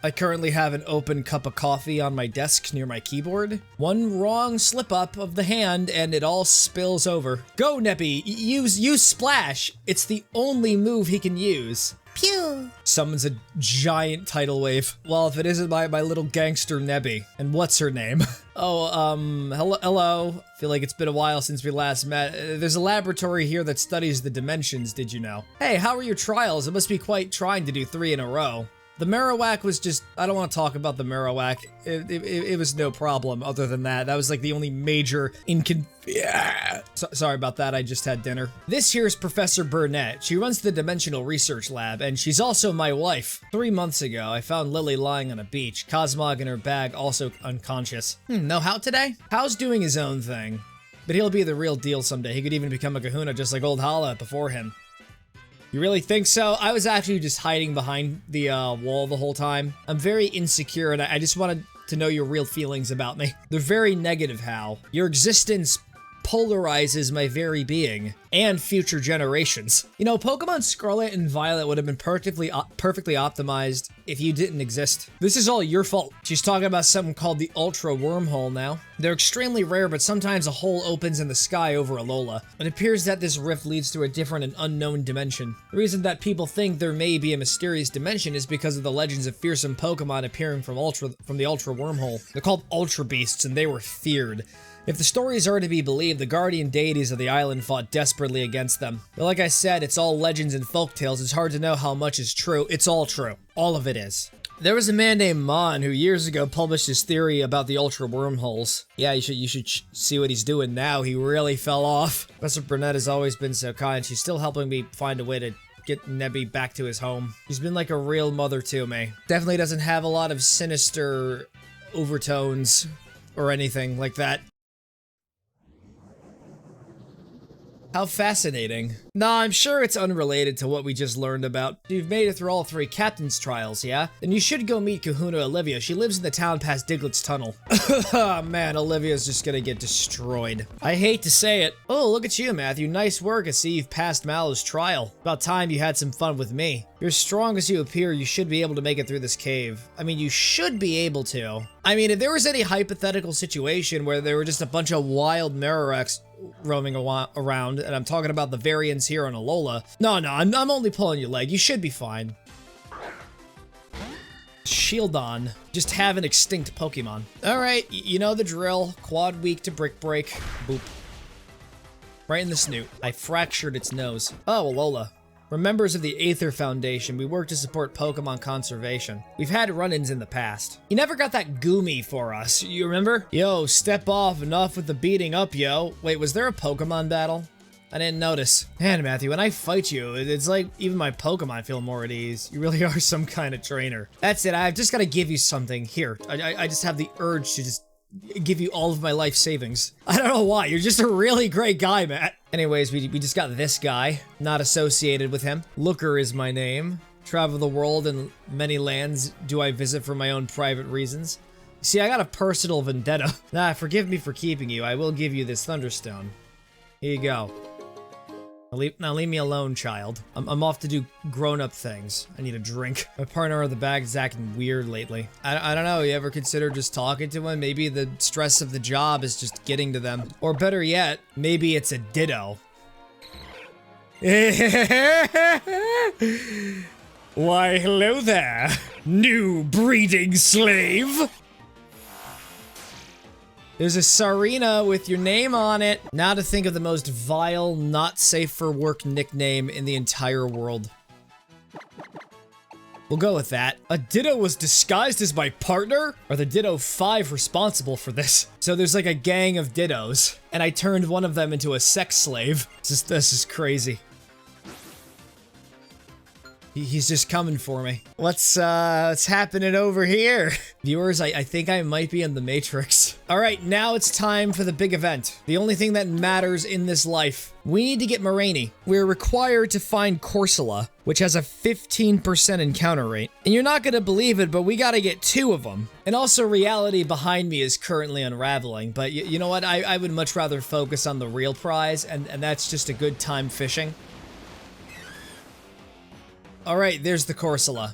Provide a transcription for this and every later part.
I currently have an open cup of coffee on my desk near my keyboard. One wrong slip up of the hand and it all spills over. Go, Nebby! Use Splash! It's the only move he can use. Pew! Summons a giant tidal wave. Well, if it isn't my little gangster Nebby. And what's her name? Hello. Feel like it's been a while since we last met. There's a laboratory here that studies the dimensions, did you know? Hey, how are your trials? It must be quite trying to do 3 in a row. The Marowak was just, I don't want to talk about the Marowak. It was no problem other than that. That was like the only major sorry about that, I just had dinner. This here's Professor Burnett. She runs the Dimensional Research Lab, and she's also my wife. 3 months ago, I found Lily lying on a beach, Cosmog in her bag, also unconscious. No How today? How's doing his own thing. But he'll be the real deal someday. He could even become a kahuna just like old Hala before him. You really think so? I was actually just hiding behind the wall the whole time. I'm very insecure and I just wanted to know your real feelings about me. They're very negative, Hal. Your existence polarizes my very being and future generations. You know, Pokemon Scarlet and Violet would have been perfectly optimized if you didn't exist. This is all your fault. She's talking about something called the Ultra Wormhole now. They're extremely rare, but sometimes a hole opens in the sky over Alola. It appears that this rift leads to a different and unknown dimension. The reason that people think there may be a mysterious dimension is because of the legends of fearsome Pokemon appearing from the Ultra Wormhole. They're called Ultra Beasts, and they were feared. If the stories are to be believed, the guardian deities of the island fought desperately against them. But like I said, it's all legends and folktales. It's hard to know how much is true. It's all true. All of it is. There was a man named Mon who years ago published his theory about the Ultra Wormholes. Yeah, you should see what he's doing now. He really fell off. Professor Burnett has always been so kind. She's still helping me find a way to get Nebby back to his home. She's been like a real mother to me. Definitely doesn't have a lot of sinister overtones or anything like that. How fascinating. Nah, I'm sure it's unrelated to what we just learned about. You've made it through all 3 captain's trials, yeah? Then you should go meet Kahuna Olivia. She lives in the town past Diglett's tunnel. Oh man, Olivia's just gonna get destroyed. I hate to say it. Oh, look at you, Matthew. Nice work. I see you've passed Mallow's trial. About time you had some fun with me. You're as strong as you appear. You should be able to make it through this cave. I mean, you should be able to. I mean, if there was any hypothetical situation where there were just a bunch of wild Marowaks roaming around, and I'm talking about the variants here on Alola. No, I'm only pulling your leg. You should be fine. Shieldon. Just have an extinct Pokemon. Alright, you know the drill. Quad weak to Brick Break. Boop. Right in the snoot. I fractured its nose. Oh, Alola. We're members of the Aether Foundation. We work to support Pokemon conservation. We've had run-ins in the past. You never got that Goomy for us, you remember? Yo, step off, enough with the beating up, yo. Wait, was there a Pokemon battle? I didn't notice. Man, Matthew, when I fight you, it's like even my Pokemon feel more at ease. You really are some kind of trainer. That's it, I've just gotta give you something. Here, I just have the urge to just give you all of my life savings. I don't know why, you're just a really great guy, Matt. Anyways, we just got this guy, not associated with him. Looker is my name. Travel the world and many lands do I visit for my own private reasons. See, I got a personal vendetta. Nah, forgive me for keeping you. I will give you this Thunderstone. Here you go. Now leave me alone, child. I'm off to do grown-up things. I need a drink. My partner of the bag is acting weird lately. I don't know, you ever consider just talking to him? Maybe the stress of the job is just getting to them. Or better yet, maybe it's a ditto. Why, hello there, new breeding slave. There's a Sarina with your name on it. Now to think of the most vile, not safe for work nickname in the entire world. We'll go with that. A Ditto was disguised as my partner? Are the Ditto 5 responsible for this? So there's like a gang of Dittos, and I turned one of them into a sex slave. This is crazy. He's just coming for me. What's happening over here? Viewers, I think I might be in the Matrix. All right, now it's time for the big event. The only thing that matters in this life. We need to get Moraine. We're required to find Corsola, which has a 15% encounter rate. And you're not gonna believe it, but we gotta get 2 of them. And also reality behind me is currently unraveling, but you know what? I would much rather focus on the real prize, and that's just a good time fishing. Alright, there's the Corsola.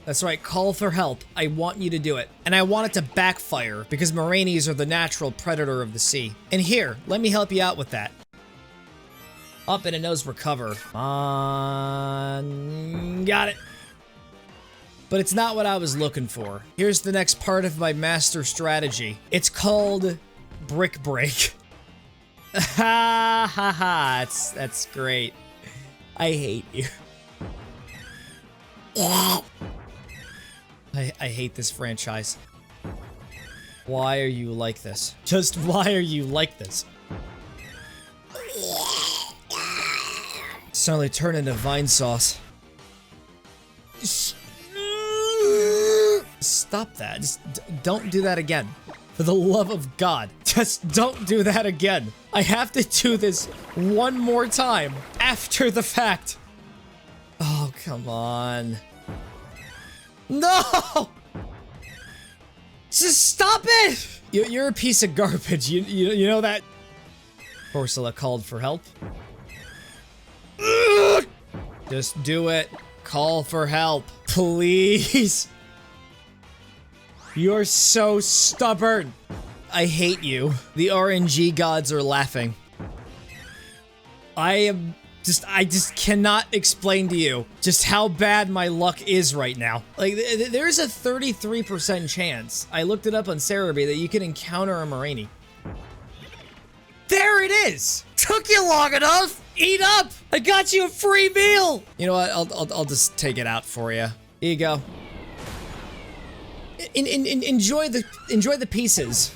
That's right, call for help. I want you to do it. And I want it to backfire, because Moraines are the natural predator of the sea. And here, let me help you out with that. Up and it knows recover. Got it. But it's not what I was looking for. Here's the next part of my master strategy. It's called Brick Break. Ha ha ha, that's great. I hate you. I hate this franchise. Why are you like this? Just why are you like this? Suddenly turn into vine sauce. Stop that. Just don't do that again. For the love of God. Just don't do that again. I have to do this one more time after the fact. Oh, come on. No! Just stop it! You're a piece of garbage. You know that? Ursula called for help. Just do it. Call for help. Please. You're so stubborn. I hate you. The RNG gods are laughing. I just cannot explain to you just how bad my luck is right now. Like, there's a 33% chance, I looked it up on Cerebi, that you can encounter a Moraine. There it is! Took you long enough! Eat up! I got you a free meal! You know what, I'll just take it out for you. Here you go. Enjoy the pieces.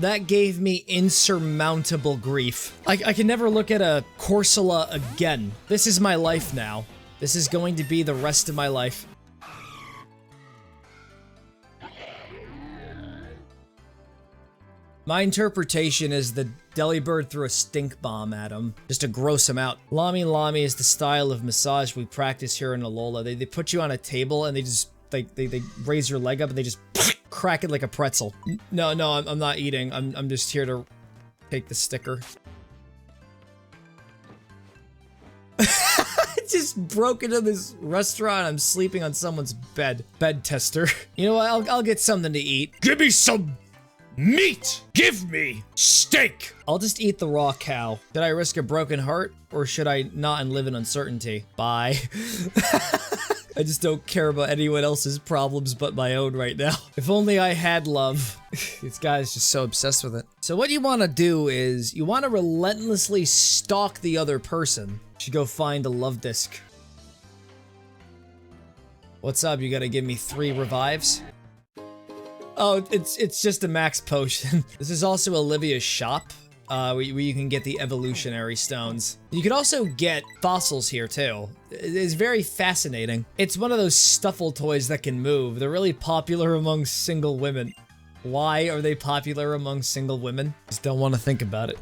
That gave me insurmountable grief. I can never look at a Corsola again. This is my life now. This is going to be the rest of my life. My interpretation is the Delibird threw a stink bomb at him, just to gross him out. Lami Lami is the style of massage we practice here in Alola. They put you on a table and they just, they raise your leg up and they just crack it like a pretzel. No, I'm not eating. I'm just here to take the sticker. I just broke into this restaurant. I'm sleeping on someone's bed. Bed tester. You know what? I'll get something to eat. Give me some meat! Give me steak! I'll just eat the raw cow. Should I risk a broken heart, or should I not and live in uncertainty? Bye. I just don't care about anyone else's problems but my own right now. If only I had love. This guy's just so obsessed with it. So what you want to do is, you want to relentlessly stalk the other person. You should go find a love disc. What's up? You gotta give me 3 revives? Oh, it's just a max potion. This is also Olivia's shop, where you can get the evolutionary stones. You can also get fossils here too. It's very fascinating. It's one of those stuffle toys that can move. They're really popular among single women. Why are they popular among single women? Just don't want to think about it.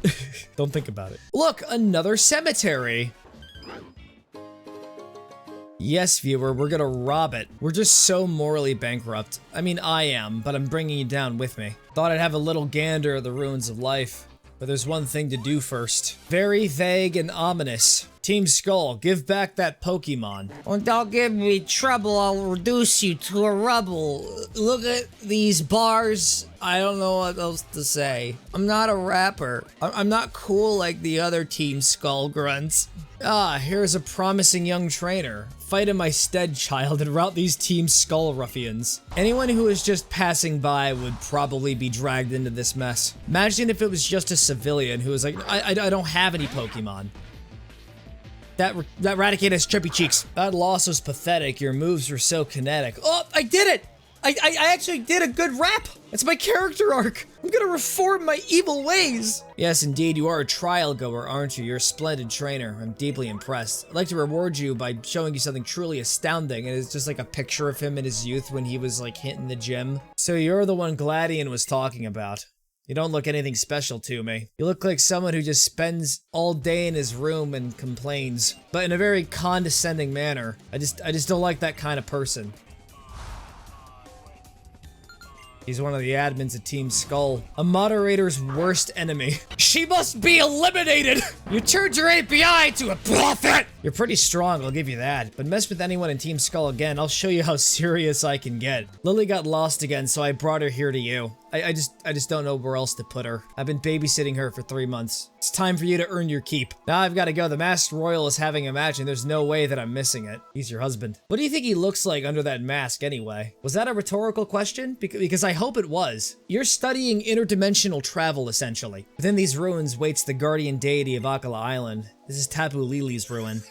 Don't think about it. Look, another cemetery. Yes, viewer, we're gonna rob it. We're just so morally bankrupt. I mean, I am, but I'm bringing you down with me. Thought I'd have a little gander at the ruins of life, but there's one thing to do first. Very vague and ominous. Team Skull, give back that Pokemon. Well, don't give me trouble, I'll reduce you to a rubble. Look at these bars. I don't know what else to say. I'm not a rapper. I'm not cool like the other Team Skull grunts. Ah, here's a promising young trainer. Fight in my stead, child, and rout these Team Skull ruffians. Anyone who is just passing by would probably be dragged into this mess. Imagine if it was just a civilian who was like, I don't have any Pokemon. That Raticate has trippy cheeks. That loss was pathetic. Your moves were so kinetic. Oh, I did it! I actually did a good rap! It's my character arc! I'm gonna reform my evil ways! Yes, indeed, you are a trial goer, aren't you? You're a splendid trainer. I'm deeply impressed. I'd like to reward you by showing you something truly astounding, and it's just like a picture of him in his youth when he was like hitting the gym. So you're the one Gladian was talking about. You don't look anything special to me. You look like someone who just spends all day in his room and complains, but in a very condescending manner. I just don't like that kind of person. He's one of the admins of Team Skull. A moderator's worst enemy. She must be eliminated! You turned your API to a prophet! You're pretty strong, I'll give you that. But mess with anyone in Team Skull again, I'll show you how serious I can get. Lily got lost again, so I brought her here to you. I just don't know where else to put her. I've been babysitting her for 3 months. It's time for you to earn your keep. Now I've got to go. The Masked Royal is having a match and there's no way that I'm missing it. He's your husband. What do you think he looks like under that mask anyway? Was that a rhetorical question? Because I hope it was. You're studying interdimensional travel essentially. Within these ruins waits the guardian deity of Akala Island. This is Tapu Lili's ruin.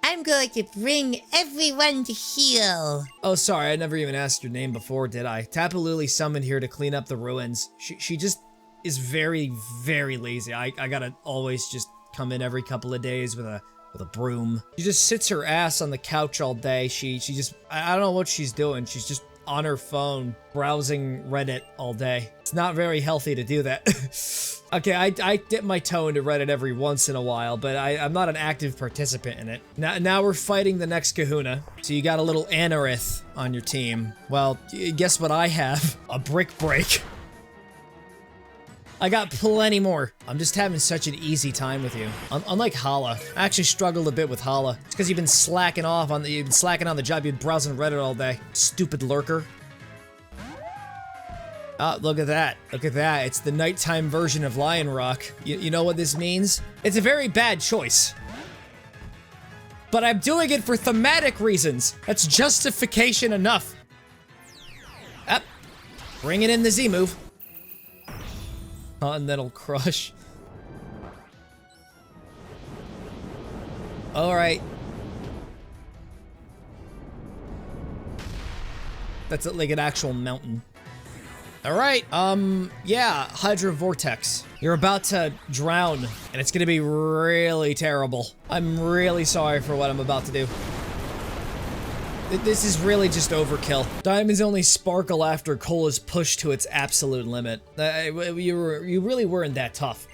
I'm going to bring everyone to heal. Oh, sorry, I never even asked your name before, did I? Tapu Lili summoned here to clean up the ruins. She just is very, very lazy. I gotta always just come in every couple of days with a broom. She just sits her ass on the couch all day. She just, I don't know what she's doing. She's just on her phone, browsing Reddit all day. It's not very healthy to do that. Okay, I dip my toe into Reddit every once in a while, but I'm not an active participant in it. Now we're fighting the next kahuna. So you got a little Anorith on your team. Well, guess what I have? A brick break. I got plenty more. I'm just having such an easy time with you. Unlike Hala, I actually struggled a bit with Hala. It's because you've been slacking off on the job. You've been browsing Reddit all day. Stupid lurker. Oh, look at that. Look at that. It's the nighttime version of Lion Rock. You know what this means? It's a very bad choice. But I'm doing it for thematic reasons. That's justification enough. Up. Bringing in the Z move. Continental Crush. Alright. That's like an actual mountain. Alright, yeah, Hydra Vortex. You're about to drown, and it's gonna be really terrible. I'm really sorry for what I'm about to do. This is really just overkill. Diamonds only sparkle after coal is pushed to its absolute limit. You really weren't that tough.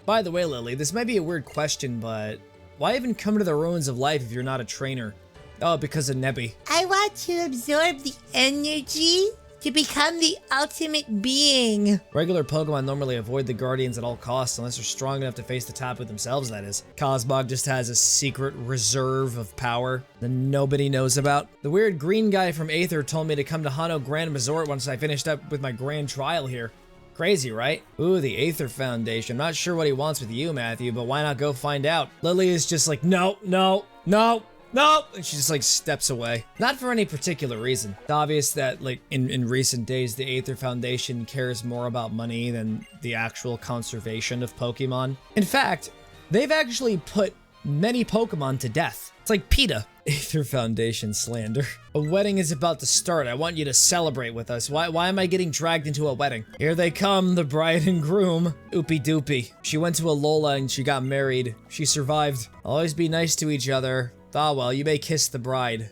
By the way, Lily, this might be a weird question, but why even come to the ruins of life if you're not a trainer? Oh, because of Nebby. I want to absorb the energy to become the ultimate being. Regular Pokemon normally avoid the Guardians at all costs unless they're strong enough to face the Tapu themselves, that is. Cosmog just has a secret reserve of power that nobody knows about. The weird green guy from Aether told me to come to Hano Grand Resort once I finished up with my grand trial here. Crazy, right? Ooh, the Aether Foundation. I'm not sure what he wants with you, Matthew, but why not go find out? Lily is just like, no, no, no. No! And she just like steps away. Not for any particular reason. It's obvious that like in recent days, the Aether Foundation cares more about money than the actual conservation of Pokemon. In fact, they've actually put many Pokemon to death. It's like PETA. Aether Foundation slander. A wedding is about to start. I want you to celebrate with us. Why am I getting dragged into a wedding? Here they come, the bride and groom. Oopie doopie. She went to Alola and she got married. She survived. Always be nice to each other. Ah, well, you may kiss the bride.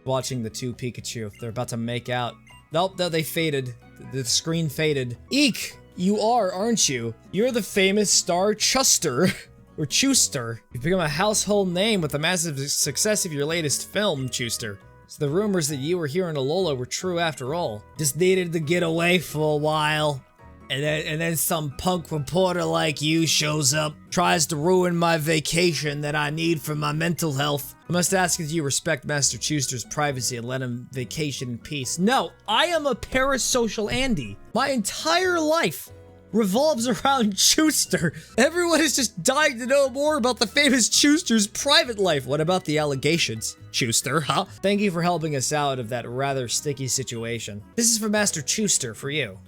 Watching the two Pikachu. They're about to make out. Nope, no, they faded. The screen faded. Eek! You are, aren't you? You're the famous star Chuster. Or Chuster. You've become a household name with the massive success of your latest film, Chuster. So the rumors that you were here in Alola were true after all. Just needed to get away for a while. And then some punk reporter like you shows up, tries to ruin my vacation that I need for my mental health. I must ask if you respect Master Chuster's privacy and let him vacation in peace. No, I am a parasocial Andy. My entire life revolves around Chuster. Everyone is just dying to know more about the famous Chuster's private life. What about the allegations, Chuster, huh? Thank you for helping us out of that rather sticky situation. This is for Master Chuster, for you.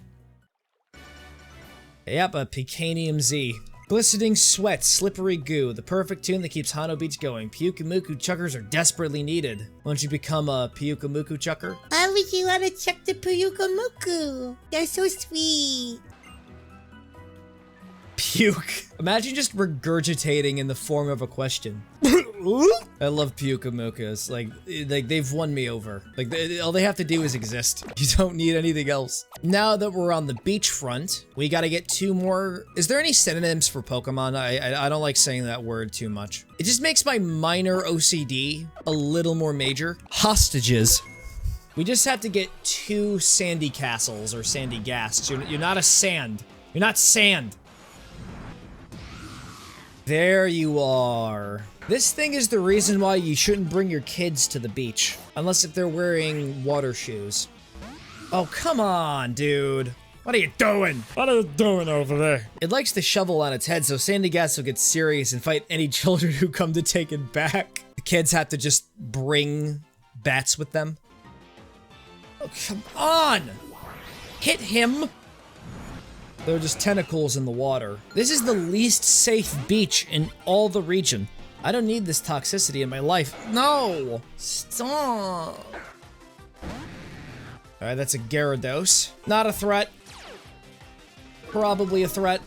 Yep, a Picanium Z. Glistening sweat, slippery goo, the perfect tune that keeps Hano Beach going. Pyukamuku chuckers are desperately needed. Won't you become a Pyukamuku chucker? Why would you want to chuck the Pyukamuku? They're so sweet. Puke. Imagine just regurgitating in the form of a question. I love Pyukamukas. Like they've won me over. Like all they have to do is exist. You don't need anything else. Now that we're on the beachfront, we gotta get 2 more. Is there any synonyms for Pokemon? I don't like saying that word too much. It just makes my minor OCD a little more major. Hostages. We just have to get 2 sandy castles or sandy ghasts. You're not a sand. You're not sand. There you are. This thing is the reason why you shouldn't bring your kids to the beach. Unless if they're wearing water shoes. Oh, come on, dude. What are you doing? What are you doing over there? It likes to shovel on its head, so Sandy Gas will get serious and fight any children who come to take it back. The kids have to just bring bats with them. Oh, come on! Hit him! There are just tentacles in the water. This is the least safe beach in all the region. I don't need this toxicity in my life. No! Stop! Alright, that's a Gyarados. Not a threat. Probably a threat.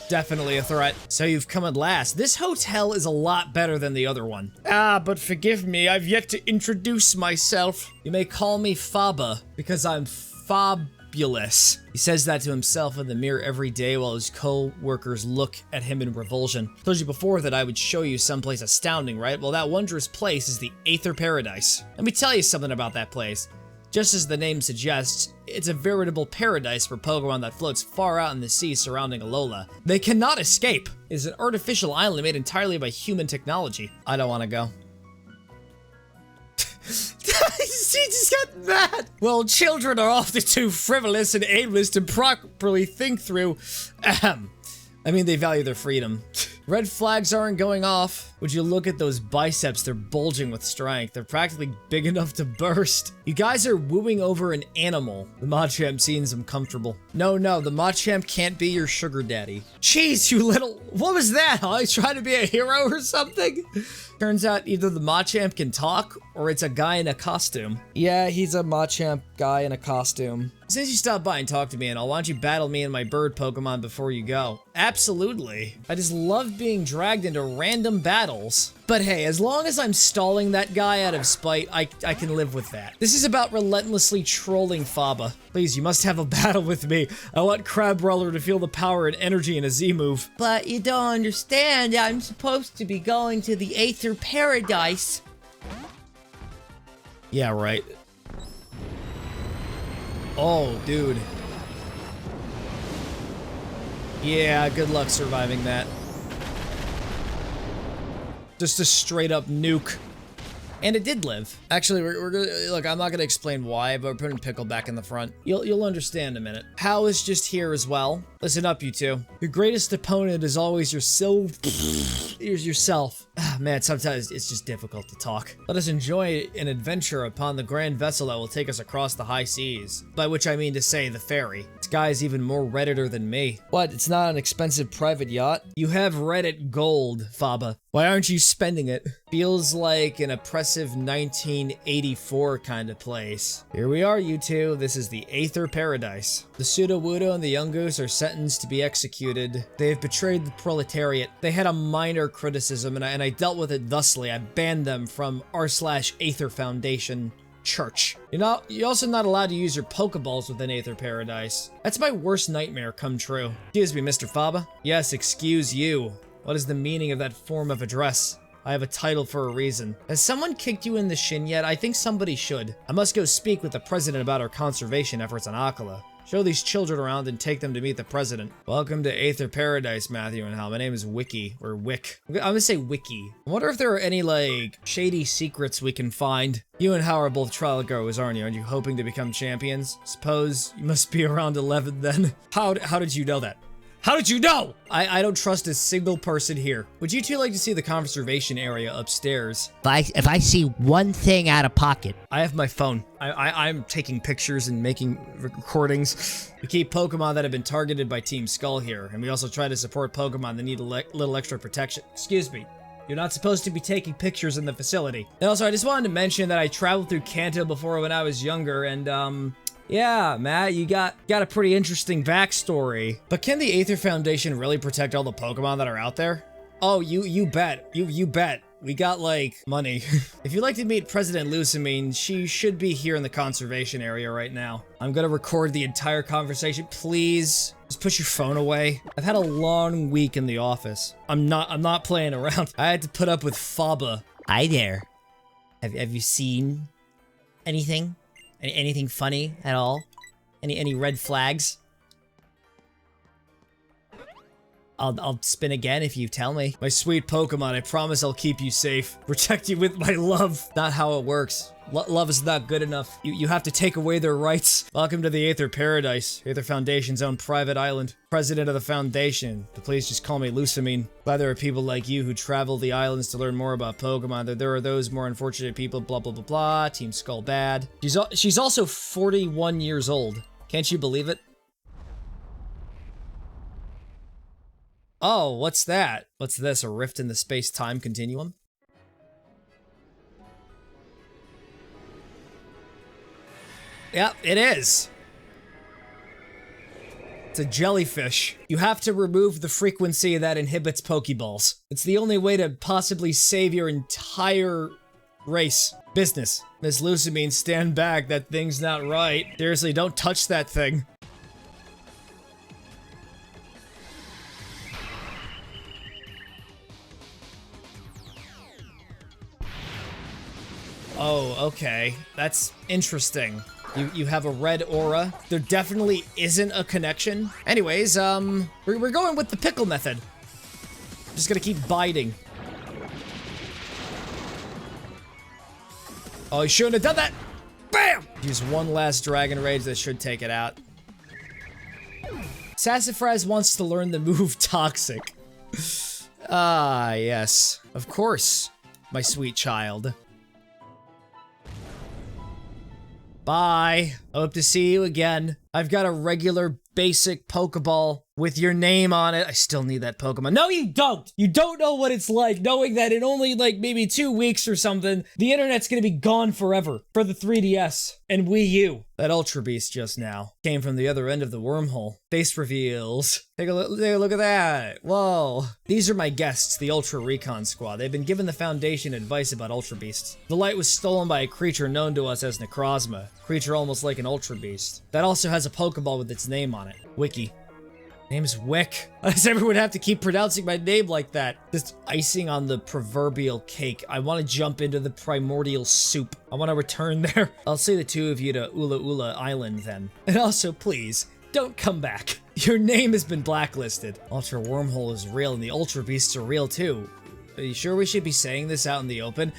Definitely a threat. So you've come at last. This hotel is a lot better than the other one. Ah, but forgive me, I've yet to introduce myself. You may call me Faba, because I'm fabulous. He says that to himself in the mirror every day while his co-workers look at him in revulsion. I told you before that I would show you someplace astounding, right? Well, that wondrous place is the Aether Paradise. Let me tell you something about that place. Just as the name suggests, it's a veritable paradise for Pokemon that floats far out in the sea surrounding Alola. They cannot escape. It is an artificial island made entirely by human technology. I don't want to go. She just got mad. Well, children are often too frivolous and aimless to properly think through. I mean, they value their freedom. Red flags aren't going off. Would you look at those biceps? They're bulging with strength. They're practically big enough to burst. You guys are wooing over an animal. The Machamp seems uncomfortable. No, the Machamp can't be your sugar daddy. Jeez, you little... What was that, huh? He's trying to be a hero or something? Turns out either the Machamp can talk, or it's a guy in a costume. Yeah, he's a Machamp guy in a costume. Since you stopped by and talked to me and all, why don't you battle me and my bird Pokemon before you go? Absolutely. I just love being dragged into random battles. But hey, as long as I'm stalling that guy out of spite, I can live with that. This is about relentlessly trolling Faba. Please, you must have a battle with me. I want Crabrawler to feel the power and energy in a Z-move. But you don't understand. I'm supposed to be going to the Aether Paradise. Yeah, right. Oh, dude. Yeah, good luck surviving that. Just a straight up nuke. And it did live. Actually, we're gonna, look, I'm not gonna explain why, but we're putting Pickle back in the front. You'll understand in a minute. Hal is just here as well. Listen up, you two. Your greatest opponent is always yourself. Yourself. Ah, man, sometimes it's just difficult to talk. Let us enjoy an adventure upon the grand vessel that will take us across the high seas. By which I mean to say the ferry. This guy is even more Redditor than me. What, it's not an expensive private yacht? You have Reddit gold, Faba. Why aren't you spending it? Feels like an oppressive 1984 kind of place. Here we are, you two. This is the Aether Paradise. The Sudowoodo and the Yungoos are sentenced to be executed. They have betrayed the proletariat. They had a minor criticism, and I dealt with it thusly. I banned them from r/Aether Foundation Church. You're also not allowed to use your Pokeballs within Aether Paradise. That's my worst nightmare come true. Excuse me, Mr. Faba? Yes, excuse you. What is the meaning of that form of address? I have a title for a reason. Has someone kicked you in the shin yet? I think somebody should. I must go speak with the president about our conservation efforts on Akala. Show these children around and take them to meet the president. Welcome to Aether Paradise, Matthew and Hal. My name is Wiki, or Wick. I'm gonna say Wiki. I wonder if there are any, like, shady secrets we can find. You and Hal are both trial goers, aren't you? Aren't you hoping to become champions? Suppose you must be around 11 then. How did you know that? How did you know? I don't trust a single person here. Would you two like to see the conservation area upstairs? If I see one thing out of pocket. I have my phone. I'm taking pictures and making recordings. We keep Pokemon that have been targeted by Team Skull here, and we also try to support Pokemon that need a little extra protection. Excuse me. You're not supposed to be taking pictures in the facility. And also, I just wanted to mention that I traveled through Kanto before when I was younger, and yeah, Matt, you got a pretty interesting backstory. But can the Aether Foundation really protect all the Pokemon that are out there? Oh, you bet. You bet. We got, like, money. If you'd like to meet President Lusamine, she should be here in the conservation area right now. I'm gonna record the entire conversation. Please, just put your phone away. I've had a long week in the office. I'm not playing around. I had to put up with Faba. Hi there. Have you seen anything? Anything funny at all Any red flags? I'll spin again if you tell me. My sweet Pokemon, I promise I'll keep you safe. Protect you with my love. Not how it works. Love is not good enough. You have to take away their rights. Welcome to the Aether Paradise. Aether Foundation's own private island. President of the Foundation. But please just call me Lucamine. Glad there are people like you who travel the islands to learn more about Pokemon. There are those more unfortunate people, blah, blah, blah, blah. Team Skull bad. She's also 41 years old. Can't you believe it? Oh, what's that? What's this? A rift in the space-time continuum? Yeah, it is. It's a jellyfish. You have to remove the frequency that inhibits Pokeballs. It's the only way to possibly save your entire race. Business. Miss Lucamine, stand back. That thing's not right. Seriously, don't touch that thing. Oh, okay. That's interesting. You have a red aura. There definitely isn't a connection. Anyways, we're going with the pickle method. Just gonna keep biting. Oh, he shouldn't have done that! Bam! Use one last Dragon Rage that should take it out. Sassafras wants to learn the move Toxic. Ah, yes. Of course, my sweet child. Bye. I hope to see you again. I've got a regular basic Pokeball with your name on it. I still need that Pokemon. No, you don't! You don't know what it's like knowing that in only like maybe 2 weeks or something, the internet's gonna be gone forever for the 3DS and Wii U. That Ultra Beast just now came from the other end of the wormhole. Face reveals. Take a look at that. Whoa. These are my guests, the Ultra Recon Squad. They've been given the Foundation advice about Ultra Beasts. The light was stolen by a creature known to us as Necrozma. Creature almost like an Ultra Beast. That also has a Pokeball with its name on it. Wiki. Name's Wick. Why does everyone have to keep pronouncing my name like that? Just icing on the proverbial cake. I want to jump into the primordial soup. I want to return there. I'll say the two of you to Ula Ula Island then. And also, please, don't come back. Your name has been blacklisted. Ultra Wormhole is real and the Ultra Beasts are real too. Are you sure we should be saying this out in the open?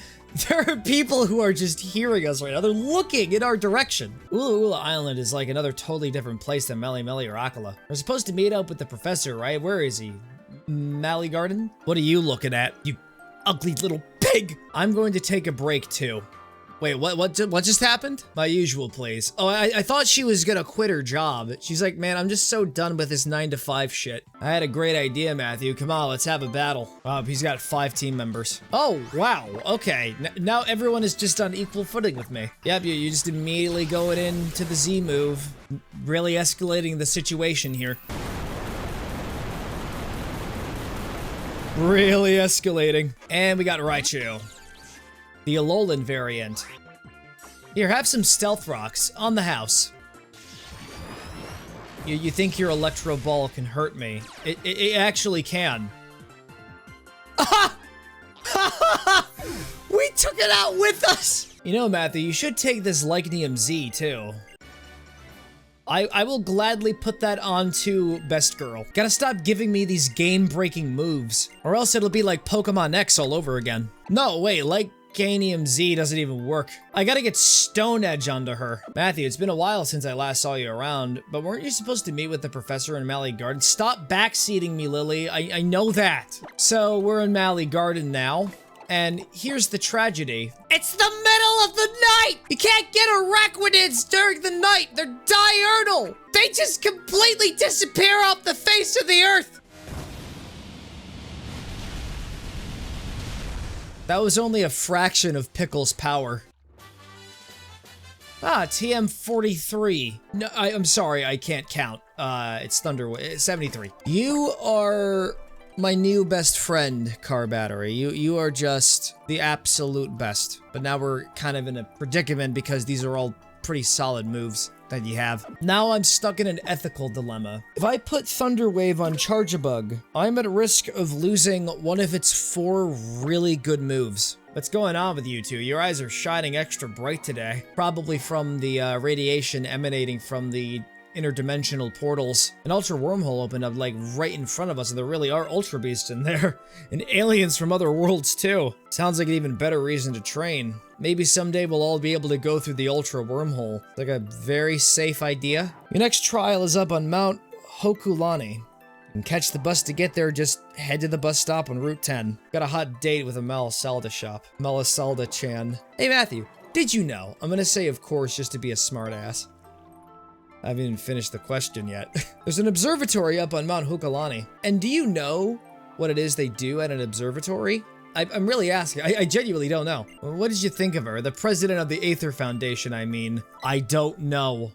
There are people who are just hearing us right now. They're looking in our direction. Ula Ula Island is like another totally different place than Meli Meli or Akala. We're supposed to meet up with the professor, right? Where is he? Mally Garden? What are you looking at, you ugly little pig? I'm going to take a break too. Wait, what just happened? My usual place. Oh, I thought she was gonna quit her job. She's like, man, I'm just so done with this 9-to-5 shit. I had a great idea, Matthew. Come on, let's have a battle. He's got 5 team members. Oh, wow. Okay. Now everyone is just on equal footing with me. Yep, you just immediately going into the Z move. Really escalating the situation here. Really escalating. And we got Raichu. The Alolan variant. Here, have some Stealth Rocks on the house. You think your Electro Ball can hurt me. It actually can. We took it out with us! You know, Matthew, you should take this Lycanium Z, too. I will gladly put that onto Best Girl. Gotta stop giving me these game-breaking moves, or else it'll be like Pokemon X all over again. No, wait, Lycanium Z doesn't even work. I gotta get Stone Edge onto her. Matthew, it's been a while since I last saw you around, but weren't you supposed to meet with the professor in Mally Garden? Stop backseating me, Lily. I know that. So, we're in Mally Garden now. And here's the tragedy. It's the middle of the night! You can't get arachnids during the night! They're diurnal! They just completely disappear off the face of the earth! That was only a fraction of Pickle's power. TM43. No, I'm sorry, I can't count. It's Thunder 73. You are my new best friend, Car Battery. You are just the absolute best. But now we're kind of in a predicament because these are all pretty solid moves that you have. Now I'm stuck in an ethical dilemma. If I put Thunder Wave on Charjabug, I'm at risk of losing one of its 4 really good moves. What's going on with you two? Your eyes are shining extra bright today. Probably from the radiation emanating from the interdimensional portals. An ultra wormhole opened up like right in front of us, and there really are ultra beasts in there. And aliens from other worlds too. Sounds like an even better reason to train. Maybe someday we'll all be able to go through the ultra wormhole. Like a very safe idea. Your next trial is up on Mount Hokulani. And catch the bus to get there, just head to the bus stop on Route 10. Got a hot date with a Melisalda shop. Melisalda-chan. Hey Matthew, did you know? I'm gonna say of course just to be a smartass. I haven't even finished the question yet. There's an observatory up on Mount Hokulani. And do you know what it is they do at an observatory? I'm really asking. I genuinely don't know. What did you think of her? The president of the Aether Foundation, I mean. I don't know.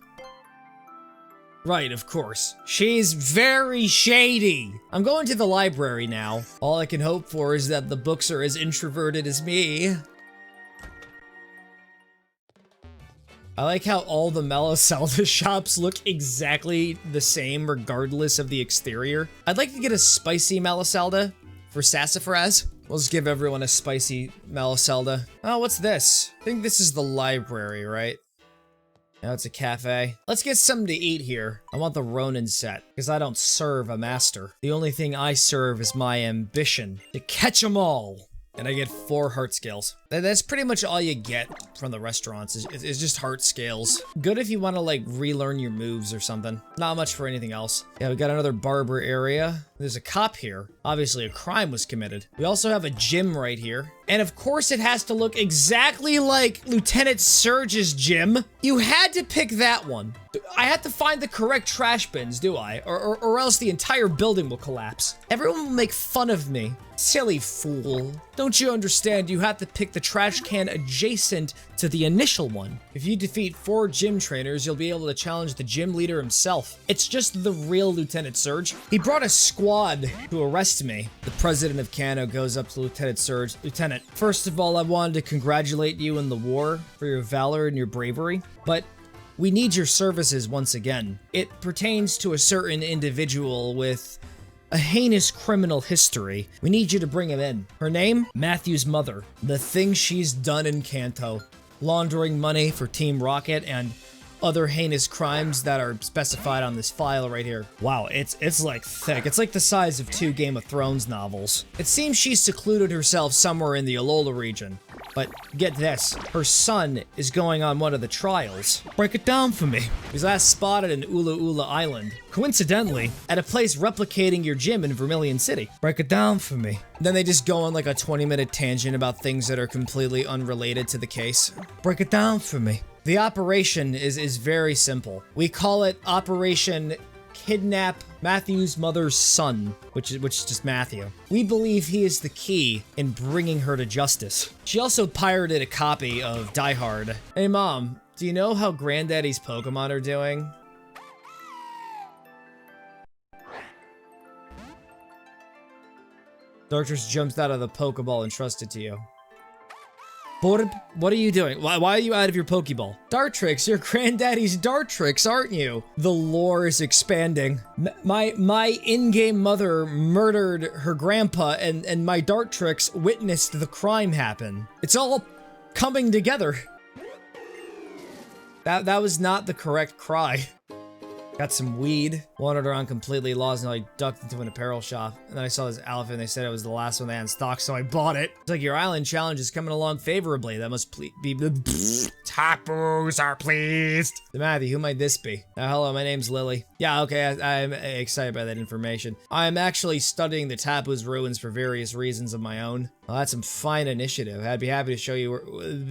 Right, of course. She's very shady. I'm going to the library now. All I can hope for is that the books are as introverted as me. I like how all the Melisalda shops look exactly the same regardless of the exterior. I'd like to get a spicy Melisalda for Sassafras. We'll just give everyone a spicy Melisalda. Oh, what's this? I think this is the library, right? Now it's a cafe. Let's get something to eat here. I want the Ronin set, because I don't serve a master. The only thing I serve is my ambition to catch 'em all. And I get 4 heart scales. That's pretty much all you get from the restaurants, is just heart scales. Good if you want to, like, relearn your moves or something. Not much for anything else. Yeah, we got another barber area. There's a cop here. Obviously, a crime was committed. We also have a gym right here. And of course, it has to look exactly like Lieutenant Surge's gym. You had to pick that one. I have to find the correct trash bins, do I? Or else the entire building will collapse. Everyone will make fun of me. Silly fool. Don't you understand? You have to pick the trash can adjacent to the initial one. If you defeat 4 gym trainers, you'll be able to challenge the gym leader himself. It's just the real Lieutenant Surge. He brought a squad to arrest me. The president of Kano goes up to Lieutenant Surge. Lieutenant, first of all, I wanted to congratulate you in the war for your valor and your bravery, but we need your services once again. It pertains to a certain individual with a heinous criminal history. We need you to bring him in. Her name? Matthew's mother. The thing she's done in Kanto. Laundering money for Team Rocket and other heinous crimes that are specified on this file right here. Wow, it's like thick. It's like the size of 2 Game of Thrones novels. It seems she's secluded herself somewhere in the Alola region. But get this, her son is going on one of the trials. Break it down for me. He was last spotted in Ula Ula Island. Coincidentally, at a place replicating your gym in Vermilion City. Break it down for me. Then they just go on like a 20-minute tangent about things that are completely unrelated to the case. Break it down for me. The operation is very simple. We call it Operation Kidnap Matthew's mother's son, which is just Matthew. We believe he is the key in bringing her to justice. She also pirated a copy of Die Hard. Hey mom, do you know how Granddaddy's Pokemon are doing? Dartrix jumps out of the Pokeball entrusted to you. What are you doing? Why are you out of your Pokeball? Dartrix, you're Granddaddy's Dartrix, aren't you? The lore is expanding. My in-game mother murdered her grandpa, and my Dartrix witnessed the crime happen. It's all coming together. That was not the correct cry. Got some weed, wandered around completely lost, and I ducked into an apparel shop. And then I saw this outfit, and they said it was the last one they had in stock, so I bought it. It's like, your island challenge is coming along favorably. That must be... Tacos are pleased. Matthew, who might this be? Hello, my name's Lily. Yeah, okay, I'm excited by that information. I'm actually studying the Tapu's ruins for various reasons of my own. Well, that's some fine initiative. I'd be happy to show you where...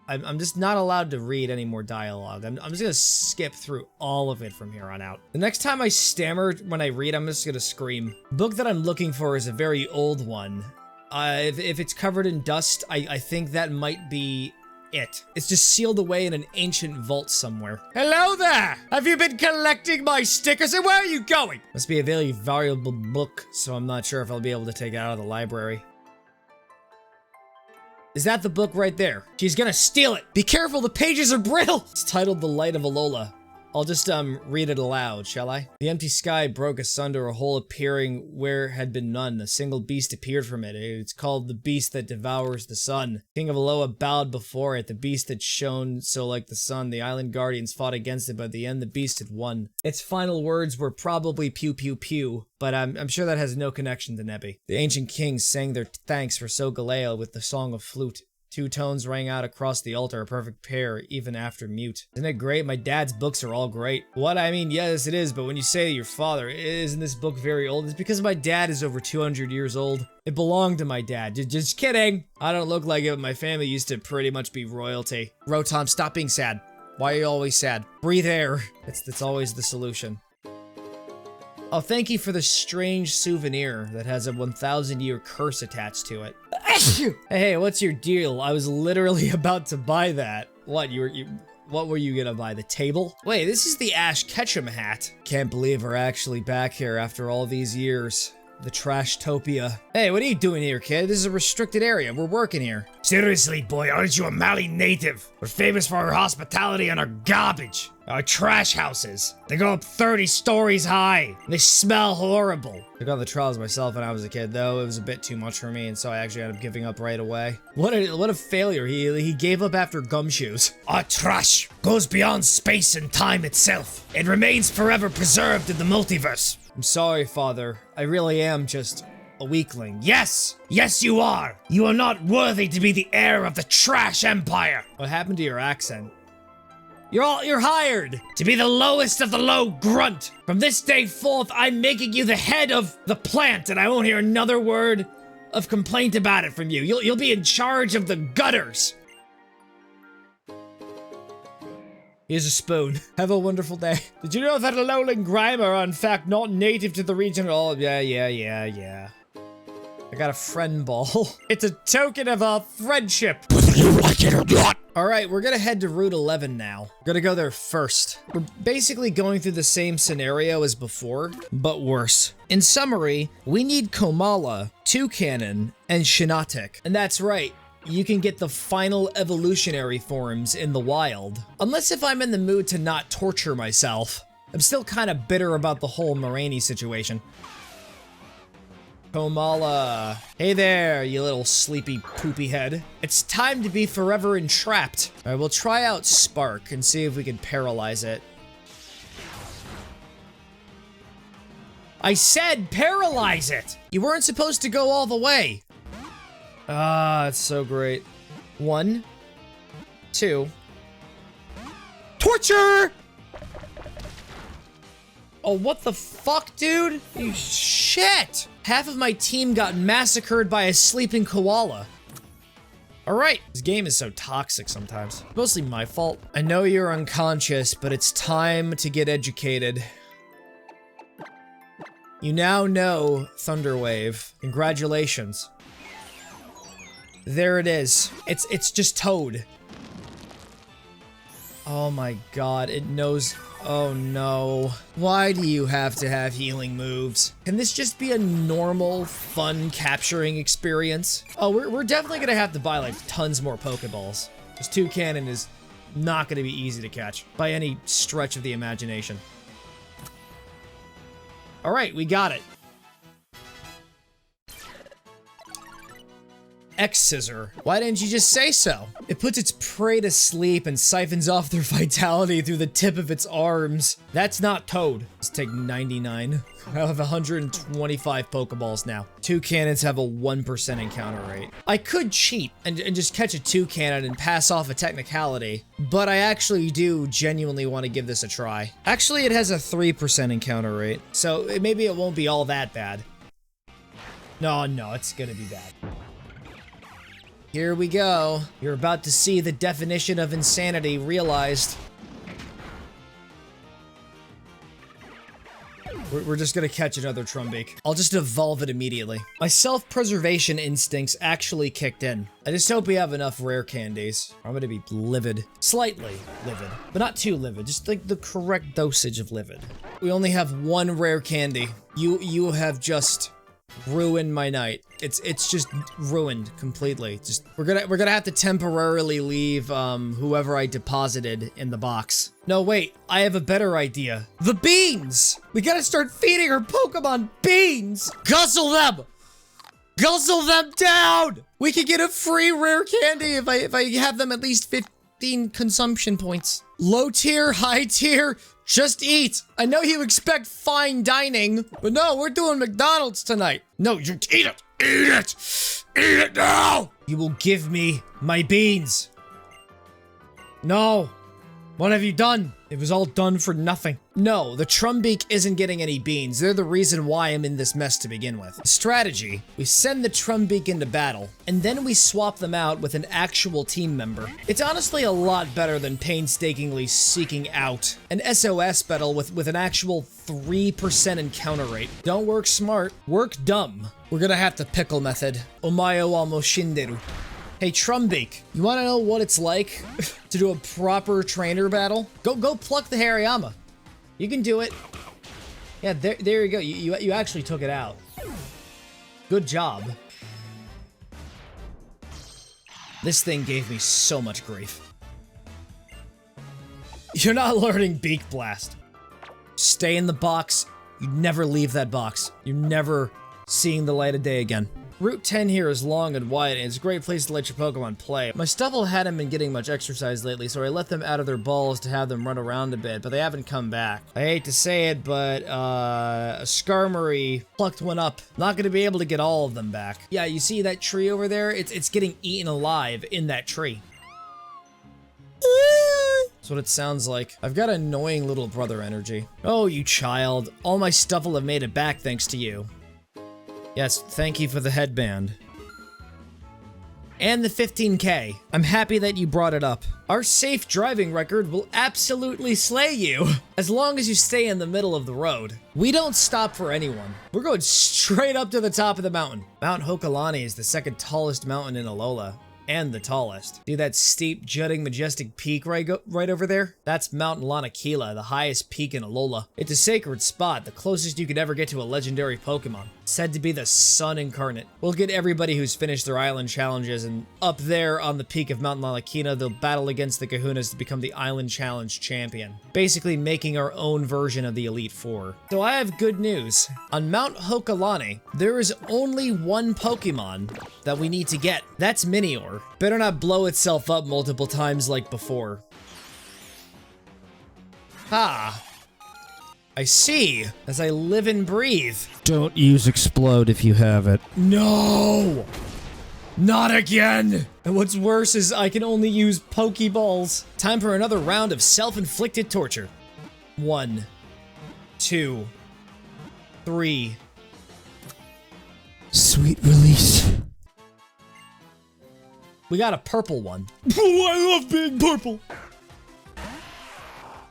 I'm just not allowed to read any more dialogue. I'm just gonna skip through all of it from here on out. The next time I stammer when I read, I'm just gonna scream. The book that I'm looking for is a very old one. If it's covered in dust, I think that might be it. It's just sealed away in an ancient vault somewhere. Hello there! Have you been collecting my stickers, and where are you going? Must be a very valuable book, so I'm not sure if I'll be able to take it out of the library. Is that the book right there? She's gonna steal it! Be careful, the pages are brittle! It's titled The Light of Alola. I'll just read it aloud, shall I? The empty sky broke asunder, a hole appearing where had been none. A single beast appeared from it. It's called the beast that devours the sun. King of Aloha bowed before it, the beast that shone so like the sun. The island guardians fought against it, but at the end the beast had won. Its final words were probably pew pew pew, but I'm sure that has no connection to Nebi. The ancient kings sang their thanks for Sogaleo with the song of flute. 2 tones rang out across the altar, a perfect pair, even after mute. Isn't it great? My dad's books are all great. What? I mean, yes, it is, but when you say your father, isn't this book very old? It's because my dad is over 200 years old. It belonged to my dad. Just kidding. I don't look like it, but my family used to pretty much be royalty. Rotom, stop being sad. Why are you always sad? Breathe air. That's always the solution. Oh, thank you for the strange souvenir that has a 1,000-year curse attached to it. Hey, what's your deal? I was literally about to buy that. What, what were you gonna buy, the table? Wait, this is the Ash Ketchum hat. Can't believe we're actually back here after all these years. The Trashtopia. Hey, what are you doing here, kid? This is a restricted area. We're working here. Seriously, boy, aren't you a Mali native? We're famous for our hospitality and our garbage. Our trash houses. They go up 30 stories high. And they smell horrible. I got the trials myself when I was a kid, though. It was a bit too much for me, and so I actually ended up giving up right away. What a failure. He gave up after gumshoes. Our trash goes beyond space and time itself. It remains forever preserved in the multiverse. I'm sorry, Father. I really am just a weakling. Yes! Yes, you are! You are not worthy to be the heir of the trash empire! What happened to your accent? You're hired! To be the lowest of the low grunt! From this day forth, I'm making you the head of the plant, and I won't hear another word of complaint about it from you. You'll be in charge of the gutters! Here's a spoon. Have a wonderful day. Did you know that Alolan Grime are in fact not native to the region at all? Yeah. I got a friend ball. It's a token of our friendship. Whether you like it or not. Alright, we're gonna head to Route 11 now. We're gonna go there first. We're basically going through the same scenario as before, but worse. In summary, we need Komala, Toucannon, and Shiinotic. And that's right. You can get the final evolutionary forms in the wild. Unless if I'm in the mood to not torture myself. I'm still kind of bitter about the whole Moraine situation. Komala. Hey there, you little sleepy poopy head. It's time to be forever entrapped. Alright, we'll try out Spark and see if we can paralyze it. I said paralyze it! You weren't supposed to go all the way. Ah, it's so great. 1, 2. Torture! Oh, what the fuck, dude? You shit! Half of my team got massacred by a sleeping koala. Alright, this game is so toxic sometimes. Mostly my fault. I know you're unconscious, but it's time to get educated. You now know Thunderwave. Congratulations. There it is. It's just Toad. Oh my god, it knows. Oh no. Why do you have to have healing moves? Can this just be a normal, fun capturing experience? Oh, we're definitely gonna have to buy like tons more Pokeballs. This Toucannon is not gonna be easy to catch by any stretch of the imagination. Alright, we got it. X-Scissor. Why didn't you just say so? It puts its prey to sleep and siphons off their vitality through the tip of its arms. That's not Toad. Let's take 99. I have 125 Pokeballs now. Toucannons have a 1% encounter rate. I could cheat and just catch a Toucannon and pass off a technicality, but I actually do genuinely want to give this a try. Actually, it has a 3% encounter rate, so maybe it won't be all that bad. No, it's gonna be bad. Here we go. You're about to see the definition of insanity realized. We're just gonna catch another Trumbeak. I'll just evolve it immediately. My self-preservation instincts actually kicked in. I just hope we have enough rare candies. I'm gonna be livid. Slightly livid, but not too livid. Just like the correct dosage of livid. We only have one rare candy. You have just ruin my night. It's just ruined completely. Just we're gonna have to temporarily leave whoever I deposited in the box. No, wait, I have a better idea. The beans! We gotta start feeding our Pokemon beans! Guzzle them! Guzzle them down! We could get a free rare candy if I have them at least 15 consumption points. Low tier, high tier, just eat. I know you expect fine dining, but no, we're doing McDonald's tonight. No, you eat it. Eat it. Eat it now. You will give me my beans. No. What have you done? It was all done for nothing. No, the Trumbeak isn't getting any beans. They're the reason why I'm in this mess to begin with. Strategy: we send the Trumbeak into battle, and then we swap them out with an actual team member. It's honestly a lot better than painstakingly seeking out an SOS battle with an actual 3% encounter rate. Don't work smart, work dumb. We're gonna have to pickle method. Omae wa mo shinderu. Hey, Trumbeak, you want to know what it's like to do a proper trainer battle? Go pluck the Hariyama. You can do it. Yeah, there you go. You actually took it out. Good job. This thing gave me so much grief. You're not learning Beak Blast. Stay in the box. You never leave that box. You're never seeing the light of day again. Route 10 here is long and wide, and it's a great place to let your Pokemon play. My Stuffle hadn't been getting much exercise lately, so I let them out of their balls to have them run around a bit, but they haven't come back. I hate to say it, but, a Skarmory plucked one up. Not gonna be able to get all of them back. Yeah, you see that tree over there? It's getting eaten alive in that tree. That's what it sounds like. I've got annoying little brother energy. Oh, you child. All my Stuffle have made it back thanks to you. Yes, thank you for the headband. And the 15K. I'm happy that you brought it up. Our safe driving record will absolutely slay you, as long as you stay in the middle of the road. We don't stop for anyone. We're going straight up to the top of the mountain. Mount Hokalani is the second tallest mountain in Alola. And the tallest. See that steep, jutting, majestic peak right over there? That's Mount Lanakila, the highest peak in Alola. It's a sacred spot, the closest you could ever get to a legendary Pokemon. Said to be the sun incarnate. We'll get everybody who's finished their island challenges, and up there on the peak of Mount Lanakila, they'll battle against the Kahunas to become the Island Challenge champion. Basically making our own version of the Elite Four. So I have good news. On Mount Hokalani, there is only one Pokemon that we need to get. That's Minior. Better not blow itself up multiple times like before. Ha! I see, as I live and breathe. Don't use explode if you have it. No! Not again! And what's worse is I can only use Pokeballs. Time for another round of self-inflicted torture. 1, 2, 3. Sweet release. We got a purple one. Oh, I love being purple.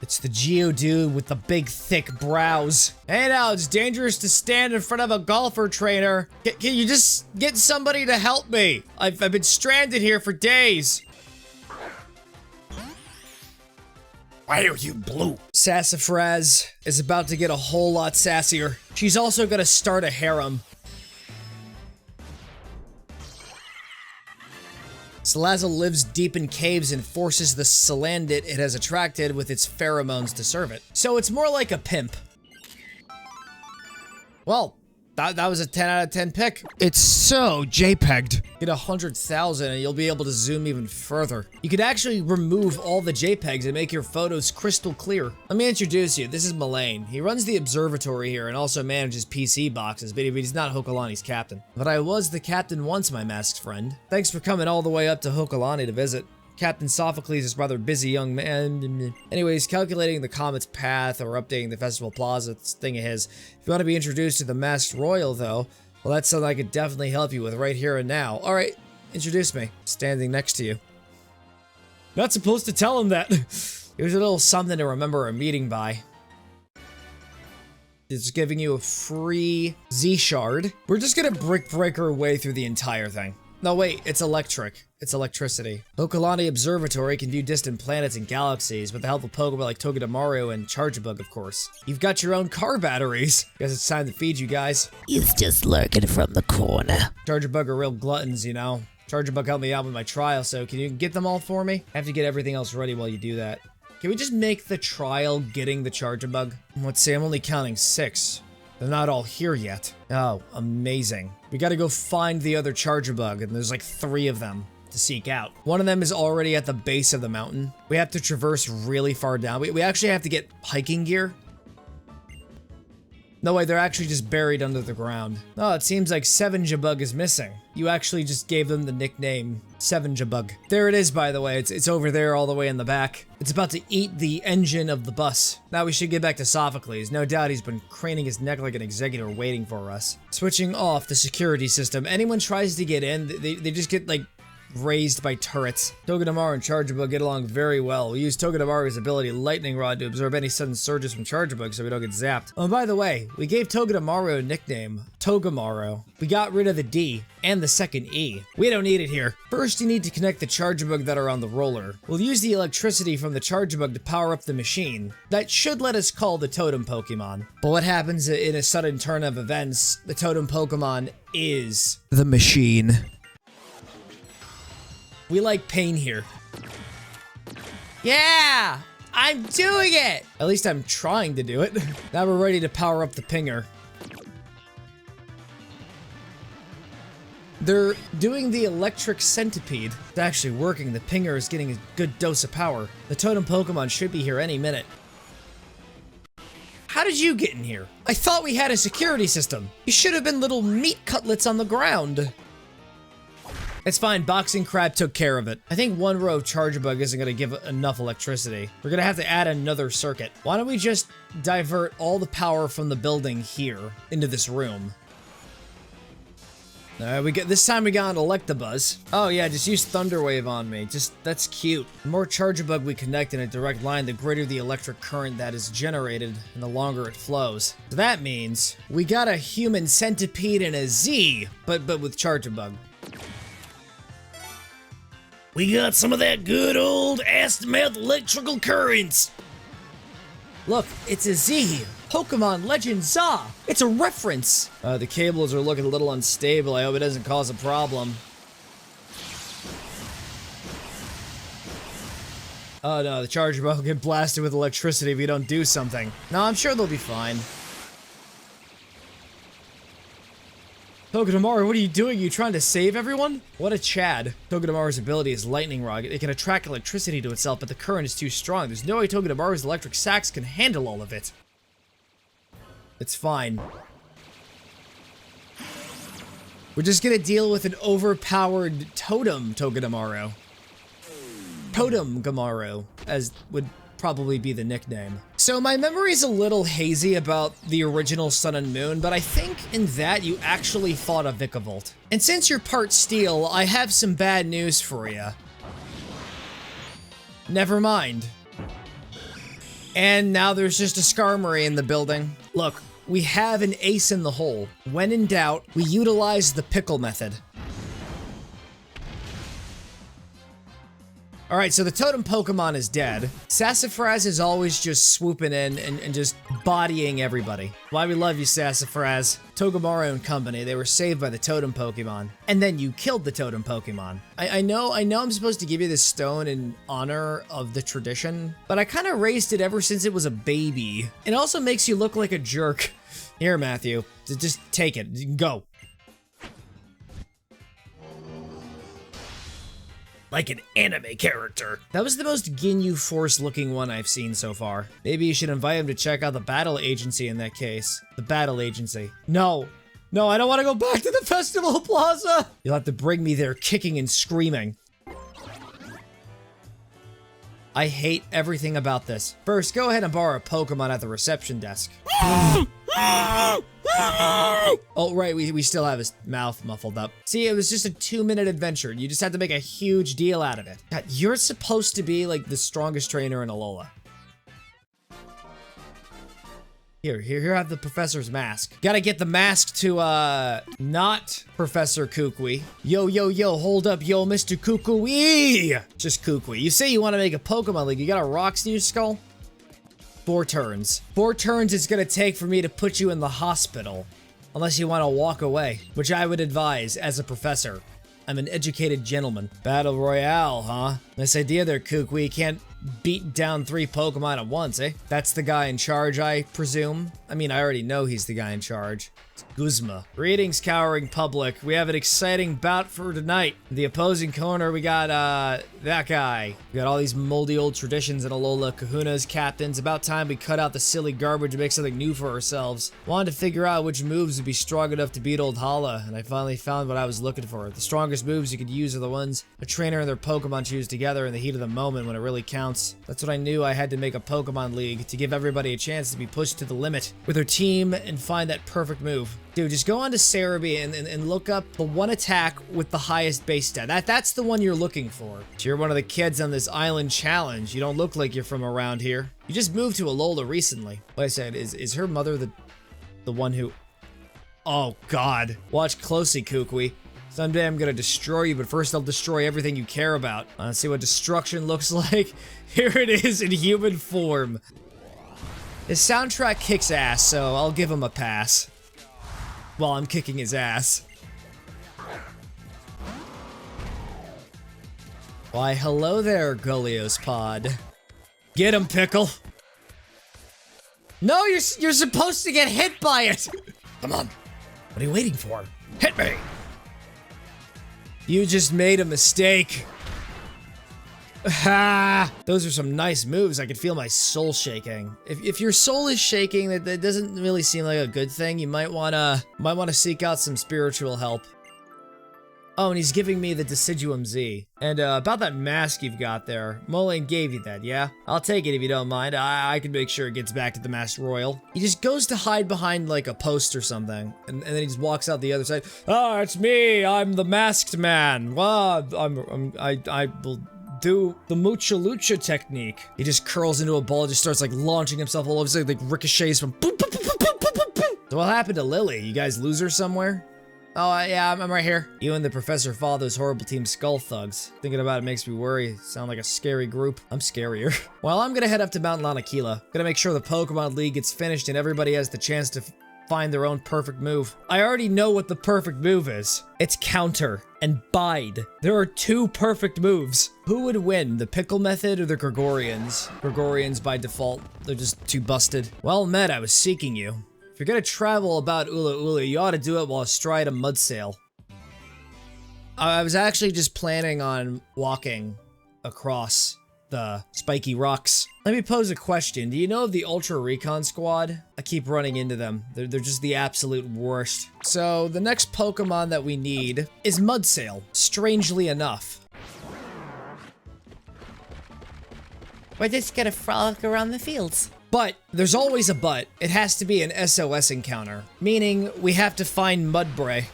It's the Geodude with the big, thick brows. Hey now, it's dangerous to stand in front of a golfer trainer. Can you just get somebody to help me? I've been stranded here for days. Why are you blue? Sassafras is about to get a whole lot sassier. She's also gonna start a harem. Salazzle lives deep in caves and forces the Salandit it has attracted with its pheromones to serve it. So it's more like a pimp. Well, that was a 10 out of 10 pick. It's so JPEG'd. Get 100,000 and you'll be able to zoom even further. You could actually remove all the JPEGs and make your photos crystal clear. Let me introduce you. This is Mullane. He runs the observatory here and also manages PC boxes, but he's not Hokalani's captain. But I was the captain once, my masked friend. Thanks for coming all the way up to Hokalani to visit. Captain Sophocles is a rather busy young man. Anyways, calculating the comet's path or updating the festival plaza, it's a thing of his. If you want to be introduced to the Masked Royal, though, well, that's something I could definitely help you with right here and now. All right, introduce me. Standing next to you. Not supposed to tell him that. Here's a little something to remember a meeting by. It's giving you a free Z shard. We're just gonna brick break our way through the entire thing. No, wait, it's electric. It's electricity. Okalani Observatory can view distant planets and galaxies with the help of Pokemon like Togedemaru and Charjabug, of course. You've got your own car batteries. Guess it's time to feed you guys. He's just lurking from the corner. Charjabug are real gluttons, you know. Charjabug helped me out with my trial, so can you get them all for me? I have to get everything else ready while you do that. Can we just make the trial getting the Charjabug? Let's see, I'm only counting 6. They're not all here yet. Oh, amazing. We gotta go find the other Charjabug, and there's like 3 of them to seek out. One of them is already at the base of the mountain. We have to traverse really far down. We actually have to get hiking gear. No way, they're actually just buried under the ground. Oh, it seems like 7-Jabug is missing. You actually just gave them the nickname 7-Jabug. There it is, by the way. It's over there all the way in the back. It's about to eat the engine of the bus. Now we should get back to Sophocles. No doubt he's been craning his neck like an executor waiting for us. Switching off the security system. Anyone tries to get in, they just get, like, raised by turrets. Togedemaru and Charjabug get along very well. We use Togedemaru's ability Lightning Rod to absorb any sudden surges from Charjabug so we don't get zapped. Oh, and by the way, we gave Togedemaru a nickname, Togemaru. We got rid of the D and the second E. We don't need it here. First, you need to connect the Charjabug that are on the roller. We'll use the electricity from the Charjabug to power up the machine. That should let us call the Totem Pokemon. But what happens in a sudden turn of events, the Totem Pokemon is the machine. We like pain here. Yeah! I'm doing it! At least I'm trying to do it. Now we're ready to power up the pinger. They're doing the electric centipede. It's actually working. The pinger is getting a good dose of power. The totem Pokemon should be here any minute. How did you get in here? I thought we had a security system. You should have been little meat cutlets on the ground. It's fine, Boxing Crab took care of it. I think 1 row of Charjabug isn't gonna give enough electricity. We're gonna have to add another circuit. Why don't we just divert all the power from the building here into this room? This time we got an Electabuzz. Oh yeah, just use Thunder Wave on me. That's cute. The more Charjabug we connect in a direct line, the greater the electric current that is generated, and the longer it flows. So that means we got a human centipede and a Z, but with Charjabug. We got some of that good old ass-to-mouth electrical currents. Look, it's a Z. Pokemon Legend ZA. It's a reference. The cables are looking a little unstable. I hope it doesn't cause a problem. Oh no, the Charjabug will get blasted with electricity if we don't do something. No, I'm sure they'll be fine. Togedemaru, what are you doing? You trying to save everyone? What a Chad. Togedemaru's ability is Lightning Rod. It can attract electricity to itself, but the current is too strong. There's no way Togedemaru's electric sacs can handle all of it. It's fine. We're just gonna deal with an overpowered Totem Togedemaru. Totem Gamaru, as would probably be the nickname. So my memory's a little hazy about the original Sun and Moon, but I think in that you actually fought a Vikavolt. And since you're part steel, I have some bad news for you. Never mind. And now there's just a Skarmory in the building. Look, we have an ace in the hole. When in doubt, we utilize the pickle method. Alright, so the totem Pokemon is dead. Sassafras is always just swooping in and just bodying everybody. Why we love you, Sassafras. Togemaru and company, they were saved by the totem Pokemon. And then you killed the totem Pokemon. I know I'm supposed to give you this stone in honor of the tradition, but I kind of raised it ever since it was a baby. It also makes you look like a jerk. Here, Matthew, just take it, go. Like an anime character. That was the most Ginyu Force looking one I've seen so far. Maybe you should invite him to check out the battle agency in that case. The battle agency. No, I don't want to go back to the festival plaza. You'll have to bring me there kicking and screaming. I hate everything about this. First, go ahead and borrow a Pokemon at the reception desk. Oh, right, we still have his mouth muffled up. See, it was just a 2-minute adventure. You just had to make a huge deal out of it. God, you're supposed to be like the strongest trainer in Alola. Here, have the professor's mask. Gotta get the mask to, not Professor Kukui. Yo, hold up, yo, Mr. Kukui! Just Kukui. You say you want to make a Pokemon League. You got a rocks in your skull? 4 turns. 4 turns it's gonna take for me to put you in the hospital. Unless you want to walk away, which I would advise as a professor. I'm an educated gentleman. Battle Royale, huh? Nice idea there, Kukui. Can't beat down 3 Pokemon at once, eh? That's the guy in charge, I presume? I mean, I already know he's the guy in charge. It's Guzma. Greetings, cowering public. We have an exciting bout for tonight. In the opposing corner, we got, that guy. We got all these moldy old traditions and Alola Kahuna's captains. About time we cut out the silly garbage and make something new for ourselves. Wanted to figure out which moves would be strong enough to beat old Hala, and I finally found what I was looking for. The strongest moves you could use are the ones a trainer and their Pokemon choose together in the heat of the moment when it really counts. That's what I knew. I had to make a Pokemon League to give everybody a chance to be pushed to the limit with their team and find that perfect move. Dude, just go on to Cerebi and look up the one attack with the highest base stat. That's the one you're looking for. So you're one of the kids on this island challenge. You don't look like you're from around here. You just moved to Alola recently. Like I said, is her mother the one who... Oh, God. Watch closely, Kukui. Someday I'm gonna destroy you, but first I'll destroy everything you care about. Let's see what destruction looks like. Here it is in human form. His soundtrack kicks ass, so I'll give him a pass. While I'm kicking his ass. Why, hello there, Golios Pod. Get him, Pickle. No, you're supposed to get hit by it. Come on. What are you waiting for? Hit me. You just made a mistake. Ha! Those are some nice moves. I can feel my soul shaking. If your soul is shaking, that doesn't really seem like a good thing. You might wanna seek out some spiritual help. Oh, and he's giving me the Deciduum Z. And about that mask you've got there, Moline gave you that, yeah? I'll take it if you don't mind. I can make sure it gets back to the Masked Royal. He just goes to hide behind like a post or something, and then he just walks out the other side. Ah, it's me. I'm the masked man. Well, I will do the Mucha Lucha technique. He just curls into a ball and just starts like launching himself all over, like ricochets from boop, boop, boop, boop, boop, boop, boop. So what happened to Lily? You guys lose her somewhere? Oh, yeah, I'm right here. You and the Professor fought those horrible Team Skull thugs. Thinking about it makes me worry. Sound like a scary group. I'm scarier. Well, I'm gonna head up to Mount Lanakila. Gonna make sure the Pokemon League gets finished and everybody has the chance to find their own perfect move. I already know what the perfect move is. It's Counter and Bide. There are 2 perfect moves. Who would win, the Pickle method or the Gregorians? Gregorians by default, they're just too busted. Well met, I was seeking you. If you're gonna travel about Ula Ula, you ought to do it while astride a mud sail. I was actually just planning on walking across the spiky rocks. Let me pose a question. Do you know of the Ultra Recon Squad? I keep running into them. They're just the absolute worst. So the next Pokemon that we need is Mudsail, strangely enough. We're just gonna frolic around the fields. But there's always a but. It has to be an SOS encounter, meaning we have to find Mudbray.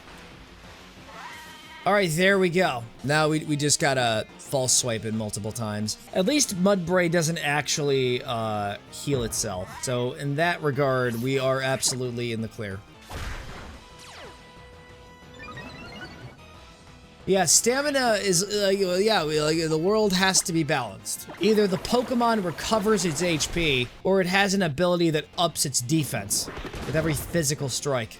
All right, there we go. Now we just gotta false swipe it multiple times. At least Mudbray doesn't actually heal itself. So in that regard, we are absolutely in the clear. Yeah, stamina is, the world has to be balanced. Either the Pokemon recovers its HP, or it has an ability that ups its defense with every physical strike.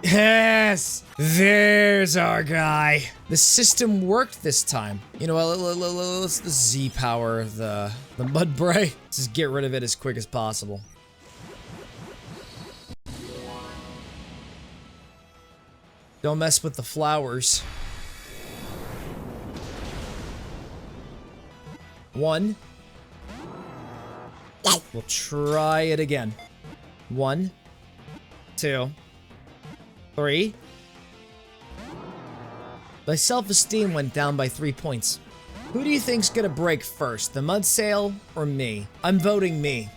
Yes! There's our guy. The system worked this time. You know what, let's Z-power the Mudbray. Let's just get rid of it as quick as possible. Don't mess with the flowers. 1. We'll try it again. 1, 2, 3. My self-esteem went down by 3 points. Who do you think's gonna break first, the Mudsail or me? I'm voting me.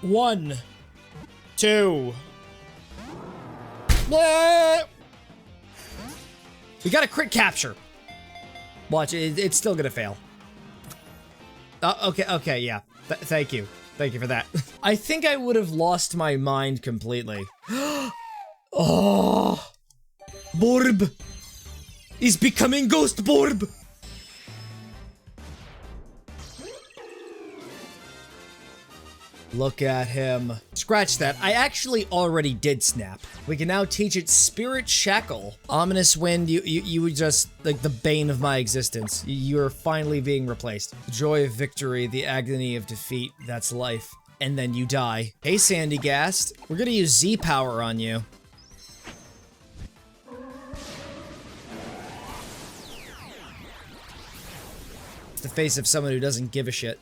1, 2. We got a crit capture. Watch, it's still gonna fail. Okay, yeah. Thank you. Thank you for that. I think I would have lost my mind completely. Oh! Borb! He's becoming Ghost Borb! Look at him. Scratch that. I actually already did snap. We can now teach it Spirit Shackle. Ominous Wind, you were just like the bane of my existence. You're finally being replaced. The joy of victory, the agony of defeat, that's life. And then you die. Hey, Sandy Gast. We're gonna use Z-Power on you. It's the face of someone who doesn't give a shit.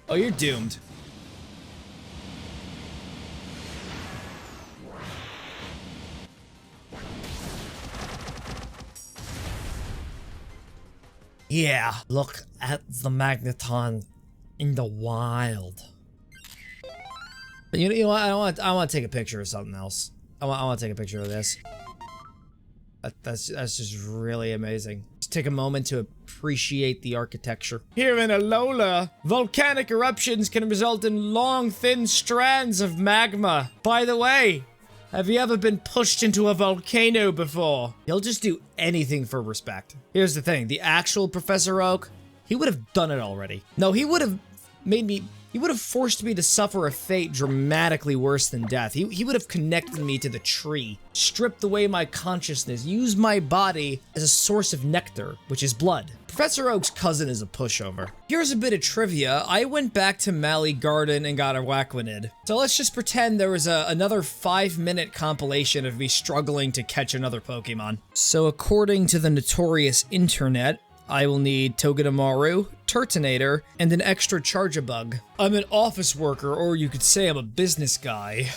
Oh, you're doomed. Yeah, look at the Magneton in the wild. You know what? I want to take a picture of something else. I want to take a picture of this. That's just really amazing. Just take a moment to appreciate the architecture. Here in Alola, volcanic eruptions can result in long, thin strands of magma. By the way, have you ever been pushed into a volcano before? He'll just do anything for respect. Here's the thing, the actual Professor Oak, he would have done it already. No, he would have made me... He would have forced me to suffer a fate dramatically worse than death. He would have connected me to the tree, stripped away my consciousness, used my body as a source of nectar, which is blood. Professor Oak's cousin is a pushover. Here's a bit of trivia. I went back to Mally Garden and got a Wackwinid. So let's just pretend there was another 5-minute compilation of me struggling to catch another Pokemon. So according to the notorious internet, I will need Togedemaru, Turtonator, and an extra Charjabug. I'm an office worker, or you could say I'm a business guy.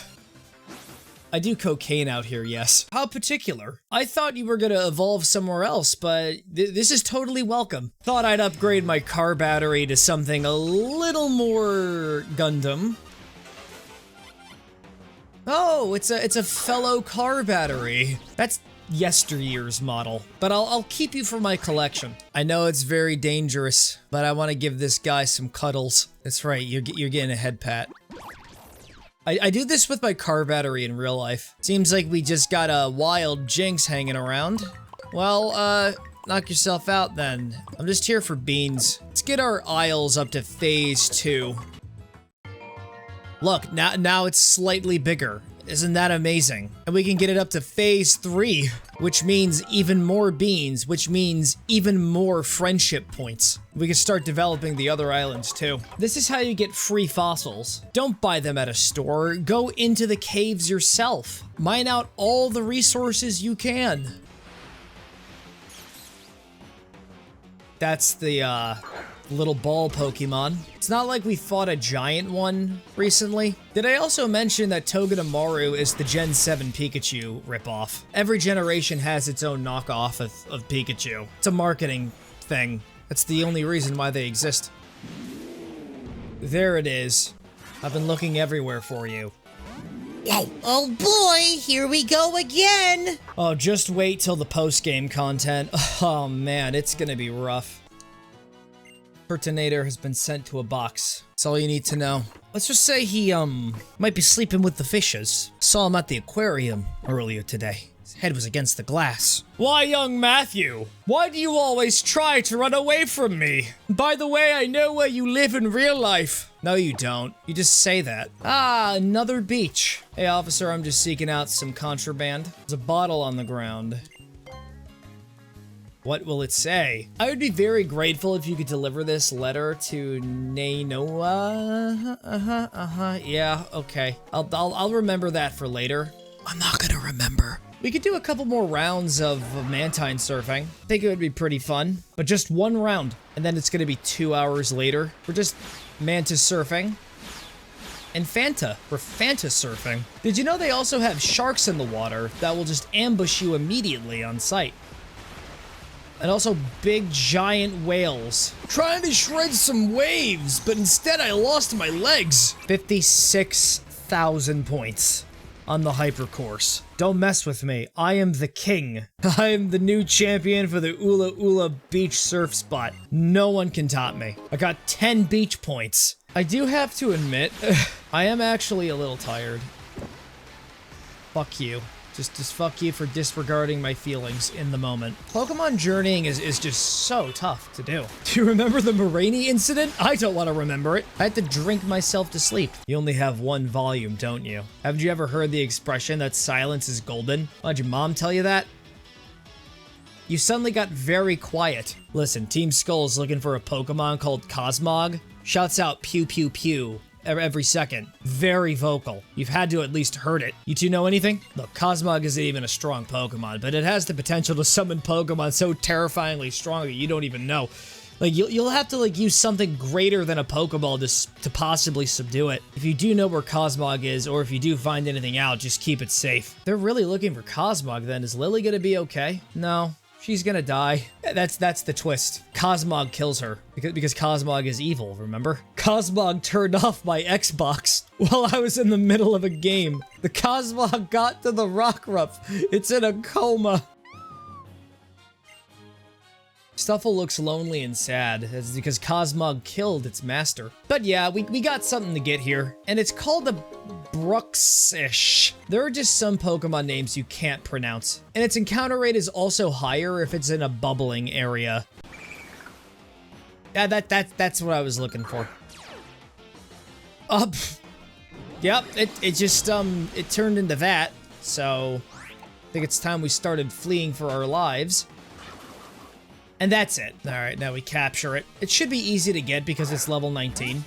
I do cocaine out here, yes. How particular? I thought you were gonna evolve somewhere else, but this is totally welcome. Thought I'd upgrade my car battery to something a little more Gundam. Oh, it's a fellow car battery. That's yesteryear's model, but I'll keep you for my collection. I know it's very dangerous, but I want to give this guy some cuddles. That's right, you're getting a head pat. I do this with my car battery in real life. Seems like we just got a wild Jinx hanging around. Well, knock yourself out then. I'm just here for beans. Let's get our Isles up to phase 2. Look, now it's slightly bigger. Isn't that amazing? And we can get it up to phase 3, which means even more beans, which means even more friendship points. We can start developing the other islands too. This is how you get free fossils. Don't buy them at a store, go into the caves yourself. Mine out all the resources you can. That's the, little ball Pokemon. It's not like we fought a giant one recently. Did I also mention that Togedemaru is the Gen 7 Pikachu ripoff? Every generation has its own knockoff of Pikachu. It's a marketing thing. That's the only reason why they exist. There it is. I've been looking everywhere for you. Oh boy, here we go again. Oh, just wait till the post-game content. Oh man, it's gonna be rough. Turtonator has been sent to a box. That's all you need to know. Let's just say he, might be sleeping with the fishes. Saw him at the aquarium earlier today. His head was against the glass. Why, young Matthew? Why do you always try to run away from me? By the way, I know where you live in real life. No, you don't. You just say that. Ah, another beach. Hey, officer, I'm just seeking out some contraband. There's a bottle on the ground. What will it say? I would be very grateful if you could deliver this letter to Nainoa. Yeah, okay. I'll remember that for later. I'm not gonna remember. We could do a couple more rounds of Mantine surfing. I think it would be pretty fun, but just one round, and then it's gonna be 2 hours later. We're just Mantis surfing. And Fanta. We're Fanta surfing. Did you know they also have sharks in the water that will just ambush you immediately on sight? And also big giant whales. Trying to shred some waves, but instead I lost my legs. 56,000 points. on the hyper course. Don't mess with me. I am the king. I am the new champion for the Ula Ula beach surf spot. No one can top me. I got 10 beach points. I do have to admit, I am actually a little tired. Fuck you. Just fuck you for disregarding my feelings in the moment. Pokemon journeying is just so tough to do. Do you remember the Moraine incident? I don't want to remember it. I had to drink myself to sleep. You only have one volume, don't you? Haven't you ever heard the expression that silence is golden? Why'd your mom tell you that? You suddenly got very quiet. Listen, Team Skull's looking for a Pokemon called Cosmog. Shouts out pew pew pew every second. Very vocal. You've had to at least heard it. You two know anything? Look, Cosmog isn't even a strong Pokemon, but it has the potential to summon Pokemon so terrifyingly strong that you don't even know. Like, you'll have to, like, use something greater than a Pokeball to possibly subdue it. If you do know where Cosmog is, or if you do find anything out, just keep it safe. They're really looking for Cosmog then. Is Lily gonna be okay? No. She's gonna die. That's the twist. Cosmog kills her because Cosmog is evil, remember? Cosmog turned off my Xbox while I was in the middle of a game. The Cosmog got to the Rockruff. It's in a coma. Stuffle looks lonely and sad. That's because Cosmog killed its master. But yeah, we got something to get here, and it's called a Bruxish. There are just some Pokemon names you can't pronounce, and its encounter rate is also higher if it's in a bubbling area. Yeah, that's what I was looking for. Yep, it just it turned into that. So I think it's time we started fleeing for our lives. And that's it. All right, now we capture it. It should be easy to get because it's level 19.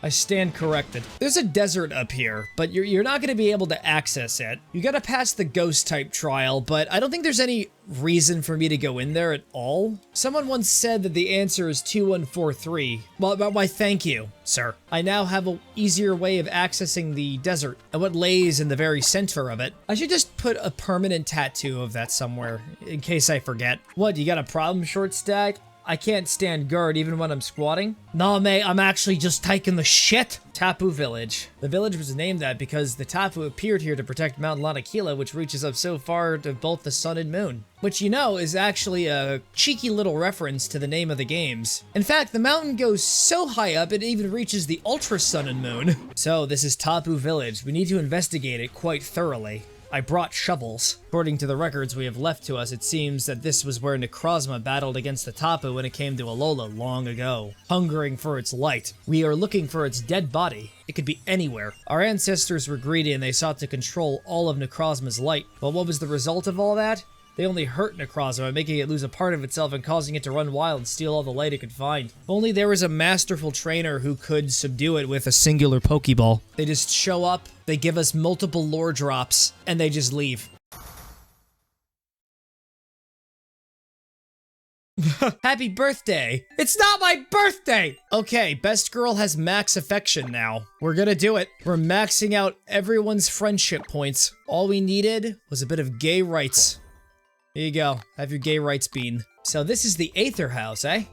I stand corrected. There's a desert up here, but you're not going to be able to access it. You got to pass the ghost type trial, but I don't think there's any reason for me to go in there at all. Someone once said that the answer is 2143. Well, why thank you, sir. I now have an easier way of accessing the desert and what lays in the very center of it. I should just put a permanent tattoo of that somewhere in case I forget. What, you got a problem, Short Stack? I can't stand guard even when I'm squatting. Nah, mate, I'm actually just taking the shit. Tapu Village. The village was named that because the Tapu appeared here to protect Mount Lanakila, which reaches up so far to both the sun and moon. Which, you know, is actually a cheeky little reference to the name of the games. In fact, the mountain goes so high up it even reaches the Ultra Sun and Moon. So, this is Tapu Village. We need to investigate it quite thoroughly. I brought shovels. According to the records we have left to us, it seems that this was where Necrozma battled against the Tapu when it came to Alola long ago. Hungering for its light. We are looking for its dead body. It could be anywhere. Our ancestors were greedy and they sought to control all of Necrozma's light. But what was the result of all that? They only hurt Necrozma, making it lose a part of itself and causing it to run wild and steal all the light it could find. If only there was a masterful trainer who could subdue it with a singular Pokeball. They just show up, they give us multiple lore drops, and they just leave. Happy birthday! It's not my birthday! Okay, best girl has max affection now. We're gonna do it. We're maxing out everyone's friendship points. All we needed was a bit of gay rights. Here you go. Have your gay rights bean. So this is the Aether House, eh?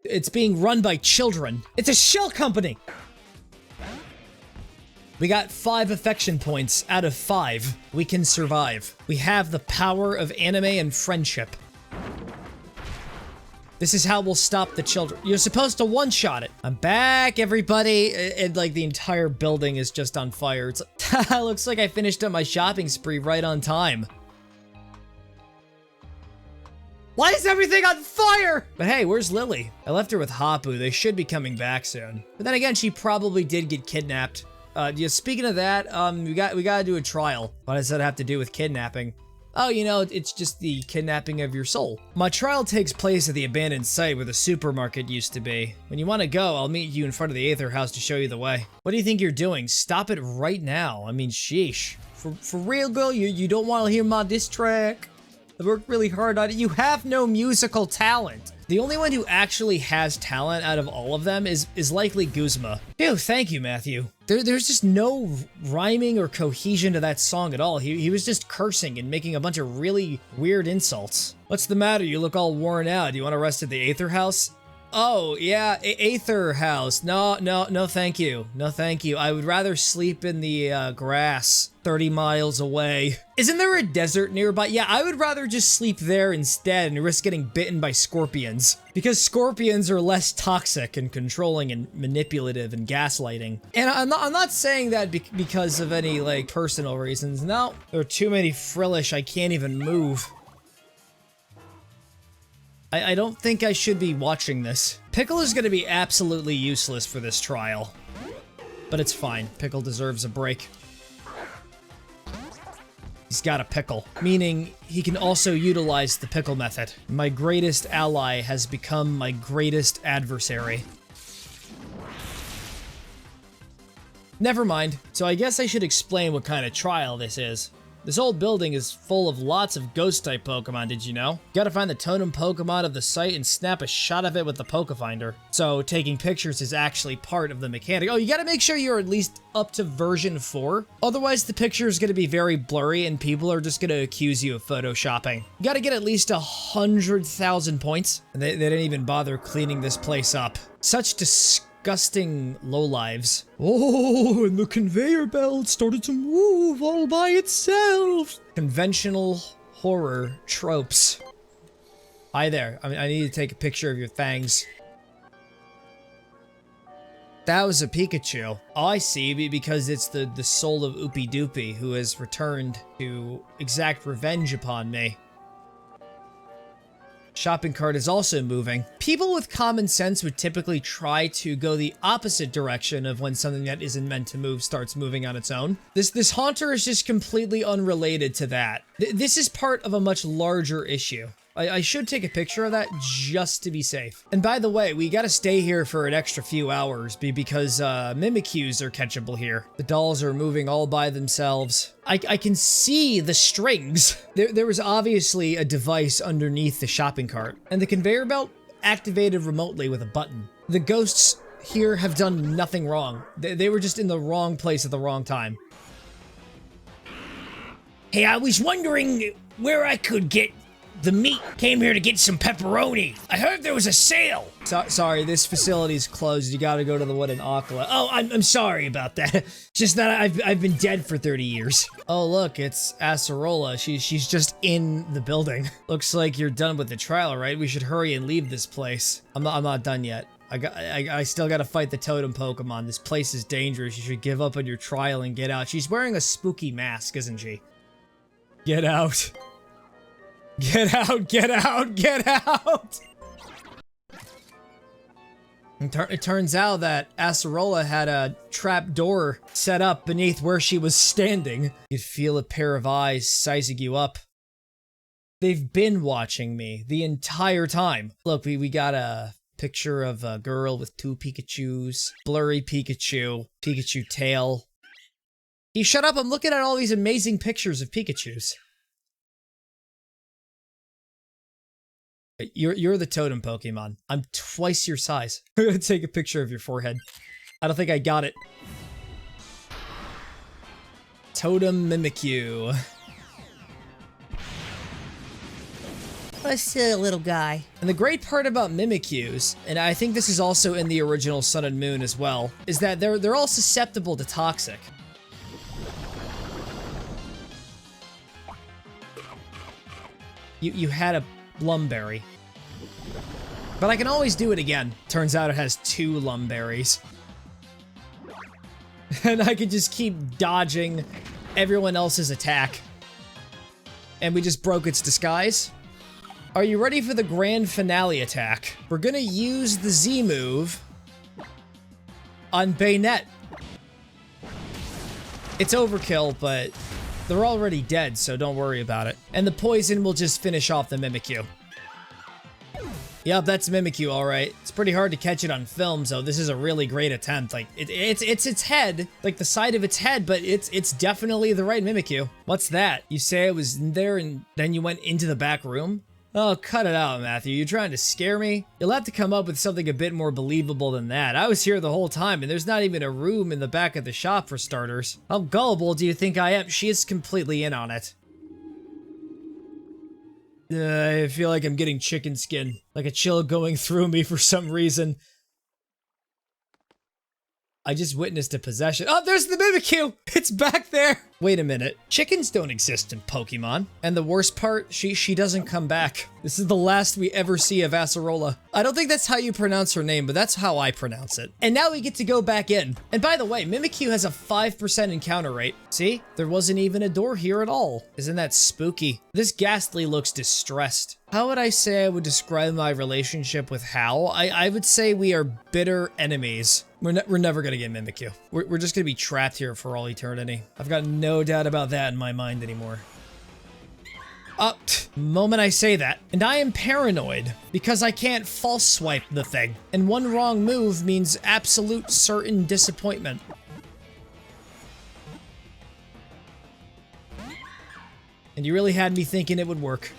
It's being run by children. It's a shell company! We got 5 affection points out of 5. We can survive. We have the power of anime and friendship. This is how we'll stop the children. You're supposed to one-shot it. I'm back, everybody. And like the entire building is just on fire. It's like, looks like I finished up my shopping spree right on time. Why is everything on fire? But hey, where's Lily? I left her with Hapu. They should be coming back soon. But then again, she probably did get kidnapped. Yeah, speaking of that, we gotta do a trial. What does that have to do with kidnapping? Oh, you know, it's just the kidnapping of your soul. My trial takes place at the abandoned site where the supermarket used to be. When you want to go, I'll meet you in front of the Aether House to show you the way. What do you think you're doing? Stop it right now. I mean, sheesh. For real, girl, you don't want to hear my diss track? I worked really hard on it. You have no musical talent. The only one who actually has talent out of all of them is likely Guzma. Ew, thank you, Matthew. There's just no rhyming or cohesion to that song at all. He was just cursing and making a bunch of really weird insults. What's the matter? You look all worn out. Do you want to rest at the Aether House? Oh, yeah, Aether House. No, thank you. No, thank you. I would rather sleep in the grass 30 miles away. Isn't there a desert nearby? Yeah, I would rather just sleep there instead and risk getting bitten by scorpions. Because scorpions are less toxic and controlling and manipulative and gaslighting. And I'm not saying that because of any, like, personal reasons. No, there are too many Frillish, I can't even move. I don't think I should be watching this. Pickle is going to be absolutely useless for this trial. But it's fine. Pickle deserves a break. He's got a pickle, meaning he can also utilize the pickle method. My greatest ally has become my greatest adversary. Never mind. So I guess I should explain what kind of trial this is. This old building is full of lots of ghost-type Pokemon, did you know? You gotta find the totem Pokemon of the site and snap a shot of it with the Pokefinder. So taking pictures is actually part of the mechanic. Oh, you gotta make sure you're at least up to version 4. Otherwise, the picture is gonna be very blurry and people are just gonna accuse you of photoshopping. You gotta get at least 100,000 points. And they didn't even bother cleaning this place up. Such disgusting lowlives. Oh, and the conveyor belt started to move all by itself. Conventional horror tropes. Hi there. I need to take a picture of your fangs. That was a Pikachu. Oh, I see, because it's the soul of Oopie Doopie who has returned to exact revenge upon me. Shopping cart is also moving. People with common sense would typically try to go the opposite direction of when something that isn't meant to move starts moving on its own. This Haunter is just completely unrelated to that. This is part of a much larger issue. I should take a picture of that just to be safe. And by the way, we gotta stay here for an extra few hours because Mimikyus are catchable here. The dolls are moving all by themselves. I can see the strings. There was obviously a device underneath the shopping cart, and the conveyor belt activated remotely with a button. The ghosts here have done nothing wrong. They were just in the wrong place at the wrong time. Hey, I was wondering where I could get the meat. Came here to get some pepperoni. I heard there was a sale. Sorry, this facility's closed. You gotta go to the one in Akla. Oh, I'm sorry about that. Just that I've been dead for 30 years. Oh, look, it's Acerola. She's just in the building. Looks like you're done with the trial, right? We should hurry and leave this place. I'm not done yet. I still gotta fight the totem Pokemon. This place is dangerous. You should give up on your trial and get out. She's wearing a spooky mask, isn't she? Get out. Get out, get out, get out! It turns out that Acerola had a trap door set up beneath where she was standing. You'd feel a pair of eyes sizing you up. They've been watching me the entire time. Look, we got a picture of a girl with 2 Pikachus, blurry Pikachu, Pikachu tail. You shut up, I'm looking at all these amazing pictures of Pikachus. You're the totem Pokemon. I'm twice your size. I'm gonna take a picture of your forehead. I don't think I got it. Totem Mimikyu. A silly little guy. And the great part about Mimikyus, and I think this is also in the original Sun and Moon as well, is that they're all susceptible to toxic. You had a Lumberry. But I can always do it again. Turns out it has 2 Lumberries. And I can just keep dodging everyone else's attack. And we just broke its disguise. Are you ready for the grand finale attack? We're gonna use the Z move on Bayonet. It's overkill, but they're already dead, so don't worry about it. And the poison will just finish off the Mimikyu. Yep, that's Mimikyu, alright. It's pretty hard to catch it on film, so this is a really great attempt. Like, it's its head, like the side of its head, but it's definitely the right Mimikyu. What's that? You say I was in there and then you went into the back room? Oh, cut it out, Matthew. You're trying to scare me? You'll have to come up with something a bit more believable than that. I was here the whole time, and there's not even a room in the back of the shop for starters. How gullible do you think I am? She is completely in on it. I feel like I'm getting chicken skin. Like a chill going through me for some reason. I just witnessed a possession. Oh, there's the Mimikyu! It's back there! Wait a minute. Chickens don't exist in Pokemon. And the worst part, she doesn't come back. This is the last we ever see of Acerola. I don't think that's how you pronounce her name, but that's how I pronounce it. And now we get to go back in. And by the way, Mimikyu has a 5% encounter rate. See? There wasn't even a door here at all. Isn't that spooky? This Ghastly looks distressed. How would I say I would describe my relationship with Hal? I would say we are bitter enemies. We're never gonna get Mimikyu. We're just gonna be trapped here for all eternity. I've got no doubt about that in my mind anymore. Moment I say that. And I am paranoid because I can't false swipe the thing. And one wrong move means absolute certain disappointment. And you really had me thinking it would work.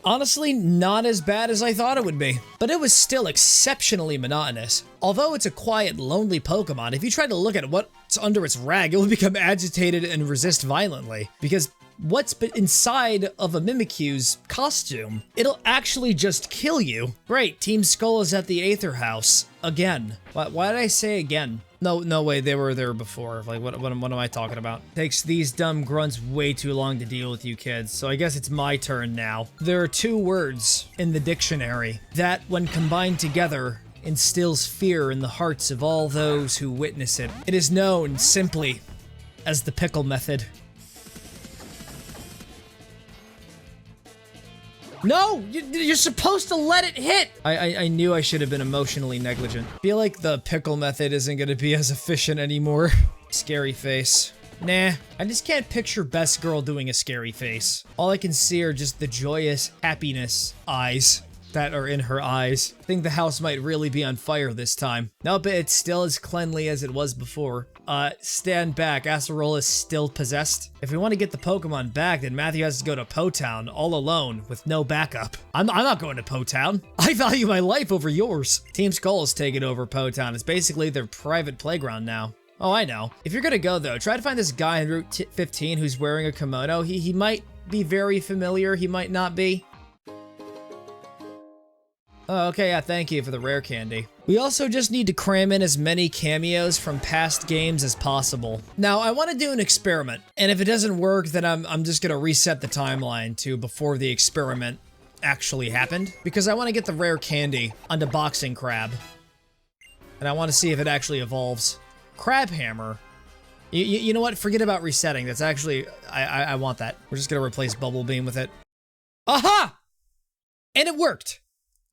Honestly, not as bad as I thought it would be, but it was still exceptionally monotonous. Although it's a quiet, lonely Pokemon, if you try to look at what's under its rag, it will become agitated and resist violently, because what's inside of a Mimikyu's costume, it'll actually just kill you. Great, Team Skull is at the Aether House. Again. Why did I say again? No way, they were there before. Like, what am I talking about? Takes these dumb grunts way too long to deal with you kids, so I guess it's my turn now. There are 2 words in the dictionary that, when combined together, instills fear in the hearts of all those who witness it. It is known simply as the pickle method. No! You're supposed to let it hit! I knew I should have been emotionally negligent. Feel like the pickle method isn't gonna be as efficient anymore. Scary face. Nah, I just can't picture Best Girl doing a scary face. All I can see are just the joyous happiness eyes that are in her eyes. I think the house might really be on fire this time. Nope, it's still as cleanly as it was before. Stand back, Acerola is still possessed. If we want to get the Pokemon back, then Matthew has to go to Po-Town all alone with no backup. I'm not going to Po-Town. I value my life over yours. Team Skull is taking over Po-Town. It's basically their private playground now. Oh, I know. If you're gonna go though, try to find this guy in Route 15 who's wearing a kimono. He might be very familiar, he might not be. Oh, okay, yeah, thank you for the rare candy. We also just need to cram in as many cameos from past games as possible. Now, I want to do an experiment, and if it doesn't work, then I'm just gonna reset the timeline to before the experiment actually happened, because I want to get the rare candy onto Boxing Crab, and I want to see if it actually evolves. Crab Hammer. You know what? Forget about resetting. That's actually, I want that. We're just gonna replace Bubble Beam with it. Aha! And it worked.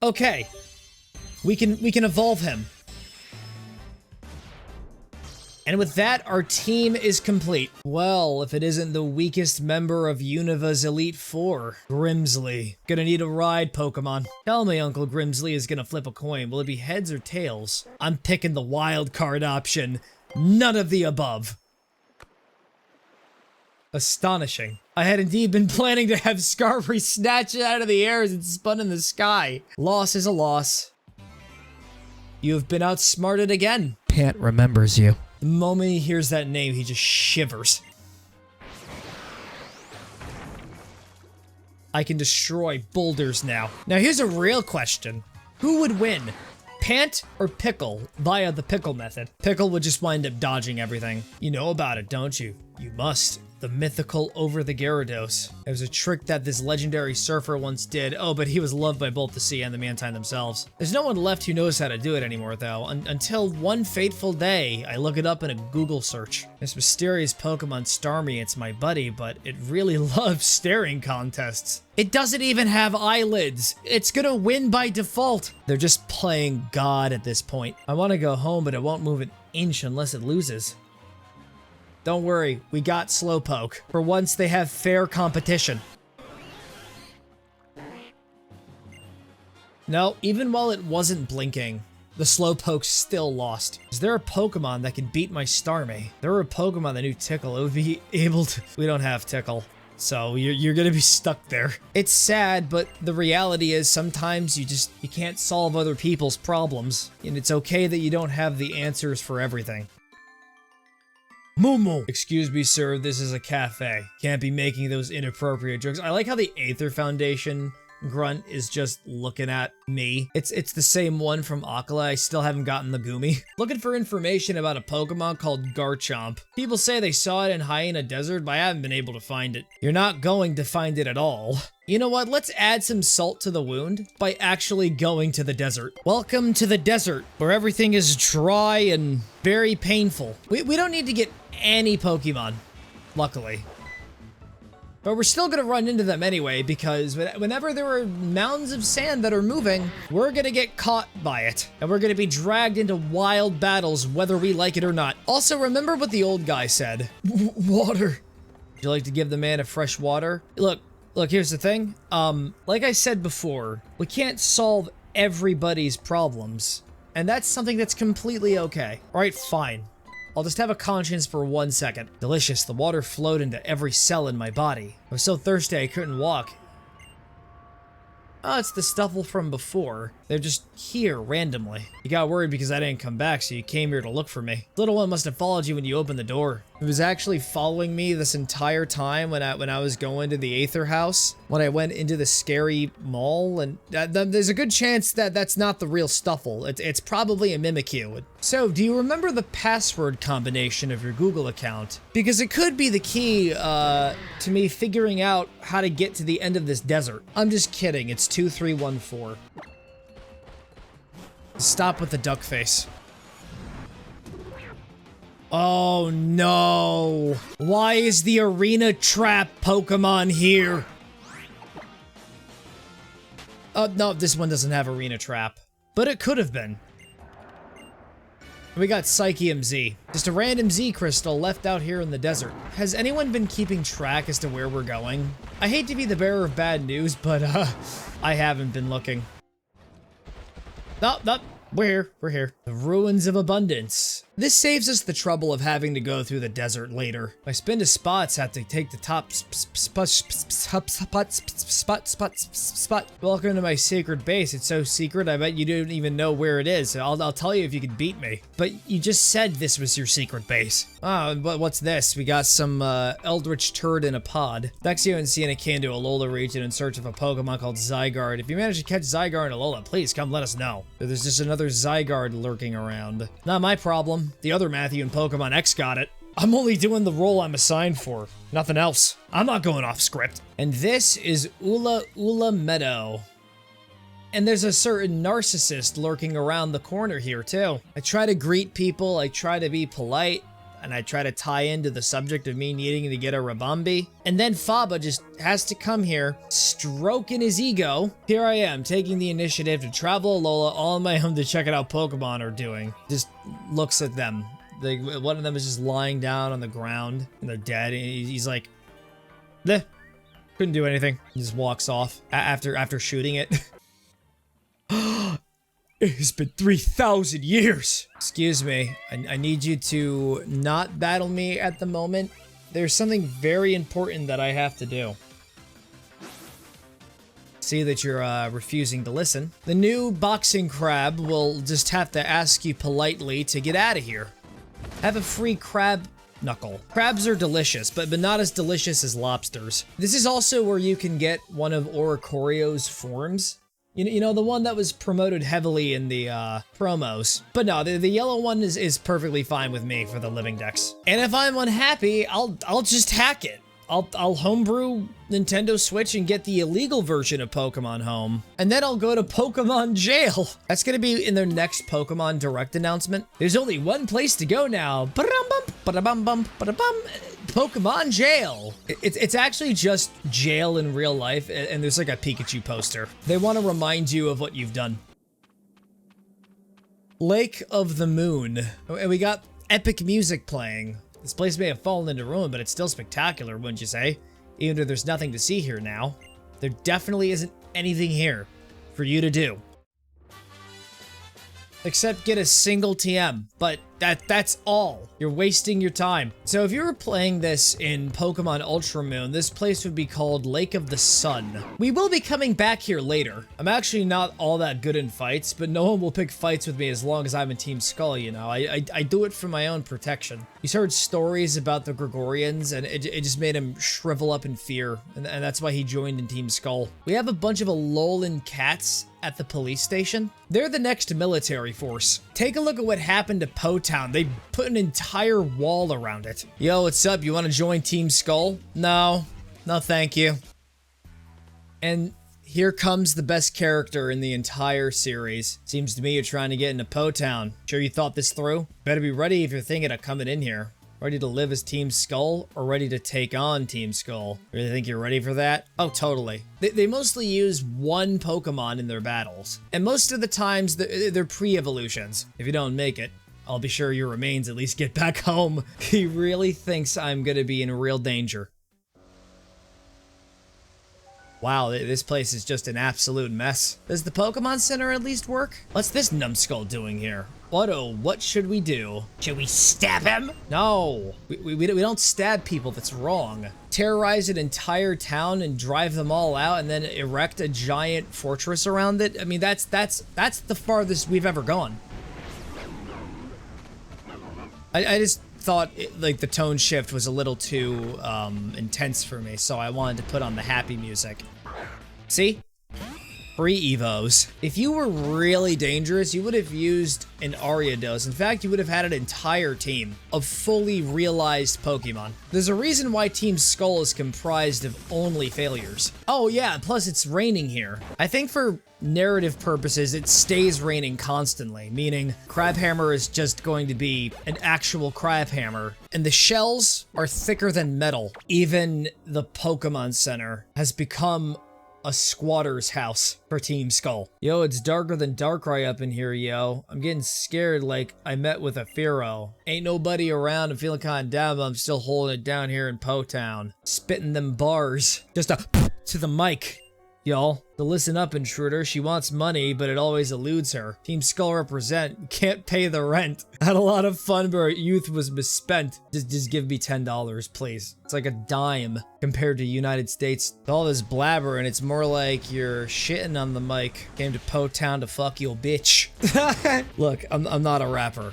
Okay, we can evolve him. And with that, our team is complete. Well, if it isn't the weakest member of Univa's Elite Four, Grimsley. Gonna need a ride, Pokemon. Tell me Uncle Grimsley is gonna flip a coin. Will it be heads or tails? I'm picking the wild card option. None of the above. Astonishing. I had indeed been planning to have Scarfree snatch it out of the air as it spun in the sky. Loss is a loss. You have been outsmarted again. Pant remembers you. The moment he hears that name, he just shivers. I can destroy boulders now. Now here's a real question. Who would win? Pant or Pickle via the pickle method? Pickle would just wind up dodging everything. You know about it, don't you? You must. The mythical Over the Gyarados. It was a trick that this legendary surfer once did. Oh, but he was loved by both the sea and the Mantine themselves. There's no one left who knows how to do it anymore, though. Until one fateful day, I look it up in a Google search. This mysterious Pokemon Starmie, it's my buddy, but it really loves staring contests. It doesn't even have eyelids. It's gonna win by default. They're just playing God at this point. I want to go home, but it won't move an inch unless it loses. Don't worry, we got Slowpoke. For once, they have fair competition. No, even while it wasn't blinking, the Slowpoke still lost. Is there a Pokemon that can beat my Starmie? If there were a Pokemon that knew Tickle, it would be able to... We don't have Tickle, so you're gonna be stuck there. It's sad, but the reality is sometimes you can't solve other people's problems, and it's okay that you don't have the answers for everything. Momo. Excuse me, sir, this is a cafe. Can't be making those inappropriate jokes. I like how the Aether Foundation grunt is just looking at me. It's the same one from Akala. I still haven't gotten the Gumi. Looking for information about a Pokemon called Garchomp. People say they saw it in Hyena Desert, but I haven't been able to find it. You're not going to find it at all. You know what? Let's add some salt to the wound by actually going to the desert. Welcome to the desert, where everything is dry and very painful. We don't need to get any Pokemon, luckily. But we're still gonna run into them anyway, because whenever there are mounds of sand that are moving, we're gonna get caught by it. And we're gonna be dragged into wild battles, whether we like it or not. Also, remember what the old guy said. Water. Would you like to give the man a fresh water? Look, here's the thing. Like I said before, we can't solve everybody's problems. And that's something that's completely okay. All right, fine. I'll just have a conscience for 1 second. Delicious, the water flowed into every cell in my body. I was so thirsty I couldn't walk. Oh, it's the Stuffle from before. They're just here randomly. You got worried because I didn't come back, so you came here to look for me. Little one must have followed you when you opened the door. It was actually following me this entire time when I was going to the Aether House, when I went into the scary mall, and there's a good chance that that's not the real Stuffle. It's probably a Mimikyu. So, do you remember the password combination of your Google account? Because it could be the key to me figuring out how to get to the end of this desert. I'm just kidding, it's 2314. Stop with the duck face. Oh no! Why is the arena trap Pokemon here? No, this one doesn't have arena trap. But it could have been. We got Psychium Z. Just a random Z crystal left out here in the desert. Has anyone been keeping track as to where we're going? I hate to be the bearer of bad news, but I haven't been looking. No, we're here. The Ruins of Abundance. This saves us the trouble of having to go through the desert later. My spin to spots have to take the top spot. Welcome to my sacred base. It's so secret, I bet you don't even know where it is. I'll tell you if you can beat me. But you just said this was your secret base. Oh, but what's this? We got some Eldritch Turd in a pod. Dexio and Sienna came to Alola region in search of a Pokemon called Zygarde. If you manage to catch Zygarde and Alola, please come let us know. There's just another Zygarde lurking around. Not my problem. The other Matthew in Pokemon X got it. I'm only doing the role I'm assigned for. Nothing else. I'm not going off script. And this is Ula Ula Meadow. And there's a certain narcissist lurking around the corner here too. I try to greet people, I try to be polite, and I try to tie into the subject of me needing to get a Rabambi. And then Faba just has to come here, stroking his ego. Here I am, taking the initiative to travel Alola all on my own to check out how Pokemon are doing. Just looks at them. One of them is just lying down on the ground, and they're dead. And he's like, "Bleh, couldn't do anything." He just walks off after shooting it. It has been 3,000 years! Excuse me, I need you to not battle me at the moment. There's something very important that I have to do. See that you're refusing to listen. The new boxing crab will just have to ask you politely to get out of here. Have a free crab knuckle. Crabs are delicious, but not as delicious as lobsters. This is also where you can get one of Oricorio's forms. You know, the one that was promoted heavily in the promos. But no, the yellow one is perfectly fine with me for the living dex. And if I'm unhappy, I'll just hack it. I'll homebrew Nintendo Switch and get the illegal version of Pokemon Home. And then I'll go to Pokemon Jail. That's gonna be in their next Pokemon Direct announcement. There's only one place to go now. Pokemon Jail. It's actually just jail in real life, and there's like a Pikachu poster. They want to remind you of what you've done. Lake of the Moon. And we got epic music playing. This place may have fallen into ruin, but it's still spectacular, wouldn't you say? Even though there's nothing to see here now. There definitely isn't anything here for you to do. except get a single TM, but that's all. You're wasting your time. So if you were playing this in Pokemon Ultra Moon, this place would be called Lake of the Sun. We will be coming back here later. I'm actually not all that good in fights, but no one will pick fights with me as long as I'm in Team Skull, you know? I do it for my own protection. He's heard stories about the Gregorians, and it just made him shrivel up in fear, and that's why he joined in Team Skull. We have a bunch of Alolan cats at the police station. They're the next military force. Take a look at what happened to Po Town. They put an entire wall around it. Yo, what's up? You want to join Team Skull? No, thank you. And here comes the best character in the entire series. Seems to me you're trying to get into Po Town. Sure you thought this through? Better be ready if you're thinking of coming in here. Ready to live as Team Skull or ready to take on Team Skull? Really think you're ready for that? Oh, totally. They mostly use one Pokemon in their battles. And most of the times, they're pre-evolutions. If you don't make it, I'll be sure your remains at least get back home. He really thinks I'm gonna be in real danger. Wow, this place is just an absolute mess. Does the Pokemon Center at least work? What's this numbskull doing here? What should we do? Should we stab him? No, we don't stab people, that's wrong. Terrorize an entire town and drive them all out and then erect a giant fortress around it? I mean, that's the farthest we've ever gone. I just thought like the tone shift was a little too intense for me, so I wanted to put on the happy music. See? Free Evos. If you were really dangerous, you would have used an Ariados. In fact, you would have had an entire team of fully realized Pokemon. There's a reason why Team Skull is comprised of only failures. Oh yeah, plus it's raining here. I think for narrative purposes, it stays raining constantly, meaning Crabhammer is just going to be an actual Crabhammer, and the shells are thicker than metal. Even the Pokemon Center has become a squatter's house for Team Skull. Yo, it's darker than Darkrai up in here, yo. I'm getting scared like I met with a Fearow. Ain't nobody around. I'm feeling kind of down, but I'm still holding it down here in Po Town. Spitting them bars. Just to the mic, y'all. So listen up, intruder. She wants money, but it always eludes her. Team Skull represent. Can't pay the rent. Had a lot of fun, but youth was misspent. Just give me $10, please. It's like a dime compared to United States. All this blabber, and it's more like you're shitting on the mic. Came to Po Town to fuck your bitch. Look, I'm not a rapper.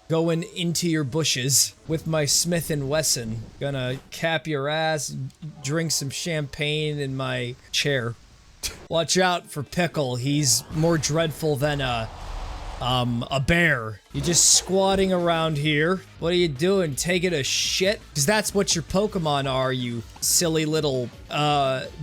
Going into your bushes with my Smith & Wesson. Gonna cap your ass, drink some champagne in my chair. Watch out for Pickle. He's more dreadful than a bear. You're just squatting around here. What are you doing? Taking a shit? Because that's what your Pokemon are, you silly little,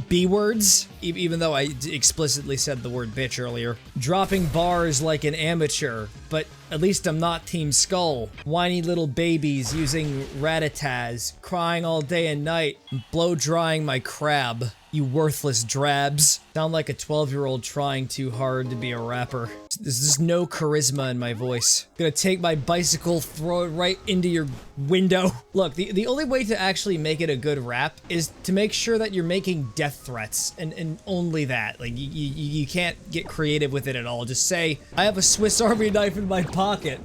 B-words. Even though I explicitly said the word bitch earlier. Dropping bars like an amateur, but at least I'm not Team Skull. Whiny little babies using Rattatas, crying all day and night, blow drying my crab. You worthless drabs. Sound like a 12-year-old trying too hard to be a rapper. There's just no charisma in my voice. Gonna take my bicycle, throw it right into your window. Look, the only way to actually make it a good rap is to make sure that you're making death threats, and only that. Like, you can't get creative with it at all. Just say, I have a Swiss Army knife in my pocket.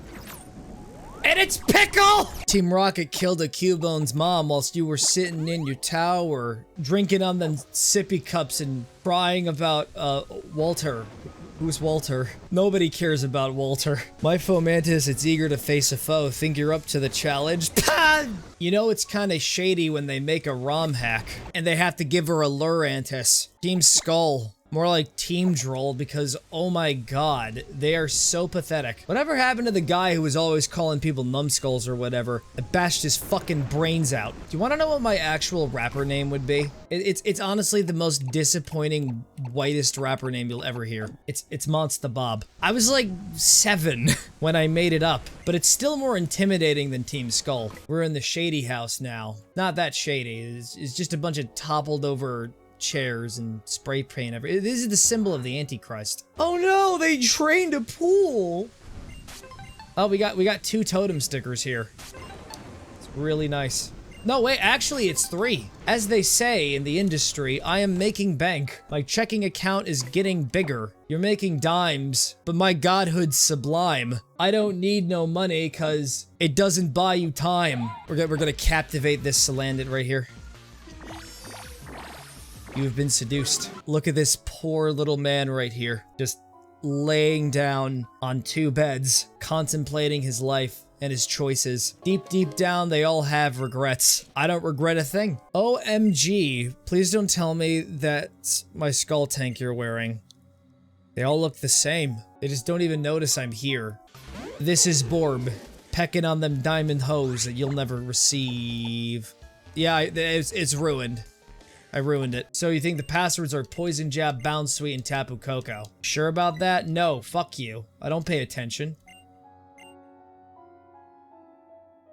And it's Pickle! Team Rocket killed a Cubone's mom whilst you were sitting in your tower, drinking on them sippy cups and crying about, Walter. Who's Walter? Nobody cares about Walter. My Fomantis, it's eager to face a foe. Think you're up to the challenge? You know it's kinda shady when they make a ROM hack, and they have to give her a Lurantis. Team Skull. More like Team Droll, because oh my god, they are so pathetic. Whatever happened to the guy who was always calling people numbskulls or whatever? I bashed his fucking brains out. Do you want to know what my actual rapper name would be? It's honestly the most disappointing, whitest rapper name you'll ever hear. It's Monster Bob. I was like 7 when I made it up, but it's still more intimidating than Team Skull. We're in the shady house now. Not that shady, it's just a bunch of toppled over chairs and spray paint everywhere. This is the symbol of the Antichrist. Oh no, they trained a pool. Oh, we got 2 totem stickers here. It's really nice. No, wait, actually it's 3. As they say in the industry, I am making bank. My checking account is getting bigger. You're making dimes, but my godhood's sublime. I don't need no money, cause it doesn't buy you time. We're gonna captivate this Salandit right here. You've been seduced. Look at this poor little man right here. Just laying down on 2 beds, contemplating his life and his choices. Deep, deep down, they all have regrets. I don't regret a thing. OMG, please don't tell me that's my skull tank you're wearing. They all look the same. They just don't even notice I'm here. This is Borb, pecking on them diamond hoes that you'll never receive. Yeah, it's ruined. I ruined it. So you think the passwords are Poison Jab, Bounce Sweet, and Tapu Koko? Sure about that? No, fuck you. I don't pay attention.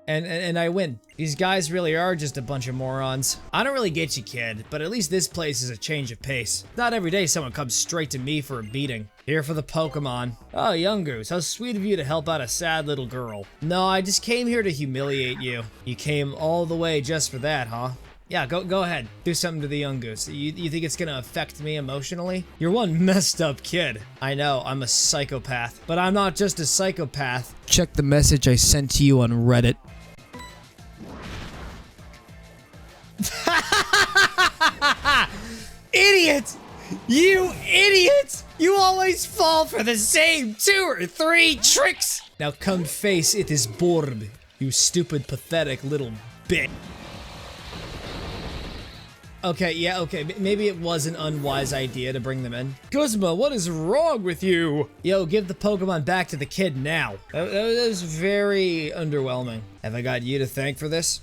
And I win. These guys really are just a bunch of morons. I don't really get you, kid, but at least this place is a change of pace. Not every day someone comes straight to me for a beating. Here for the Pokemon. Oh, Young Goose, how sweet of you to help out a sad little girl. No, I just came here to humiliate you. You came all the way just for that, huh? Yeah, go ahead. Do something to the Young Goose. You think it's gonna affect me emotionally? You're one messed up kid. I know, I'm a psychopath. But I'm not just a psychopath. Check the message I sent to you on Reddit. Idiot! You idiot! You always fall for the same 2 or 3 tricks! Now come face it is Borb, you stupid, pathetic little bitch. Okay, yeah, okay, maybe it was an unwise idea to bring them in. Kuzma, what is wrong with you? Yo, give the Pokemon back to the kid now. That was very underwhelming. Have I got you to thank for this?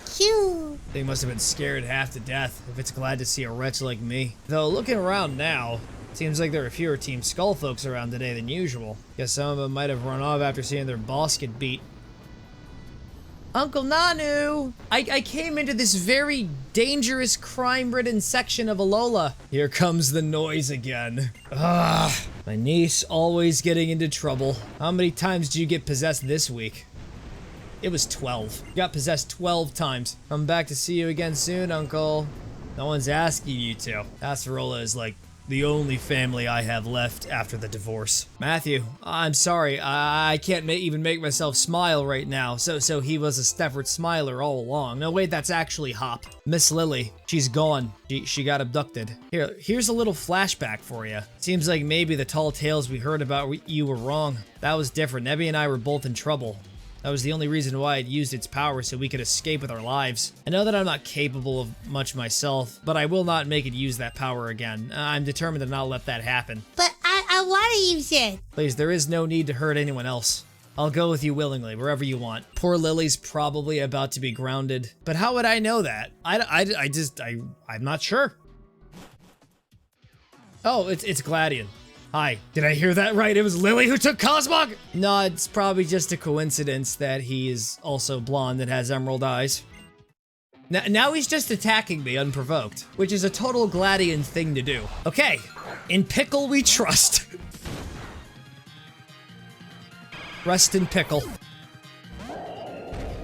Phew. They must have been scared half to death if it's glad to see a wretch like me. Though, looking around now, seems like there are fewer Team Skull folks around today than usual. Guess some of them might have run off after seeing their boss get beat. Uncle Nanu! I came into this very dangerous, crime-ridden section of Alola. Here comes the noise again. Ugh, my niece always getting into trouble. How many times did you get possessed this week? It was 12. You got possessed 12 times. Come back to see you again soon, Uncle. No one's asking you to. Acerola is like the only family I have left after the divorce. Matthew, I'm sorry. I can't even make myself smile right now. So he was a Stefford Smiler all along. No, wait, that's actually Hop. Miss Lily, she's gone. She got abducted. Here's a little flashback for you. Seems like maybe the tall tales we heard about you were wrong. That was different. Nebby and I were both in trouble. That was the only reason why it used its power, so we could escape with our lives. I know that I'm not capable of much myself, but I will not make it use that power again. I'm determined to not let that happen. But I want to use it. Please, there is no need to hurt anyone else. I'll go with you willingly, wherever you want. Poor Lily's probably about to be grounded, but how would I know that? I'm not sure. Oh, it's Gladion. Hi, did I hear that right? It was Lily who took Cosmog? No, it's probably just a coincidence that he is also blonde and has emerald eyes. Now he's just attacking me unprovoked, which is a total Gladion thing to do. Okay, in Pickle we trust. Rest in Pickle.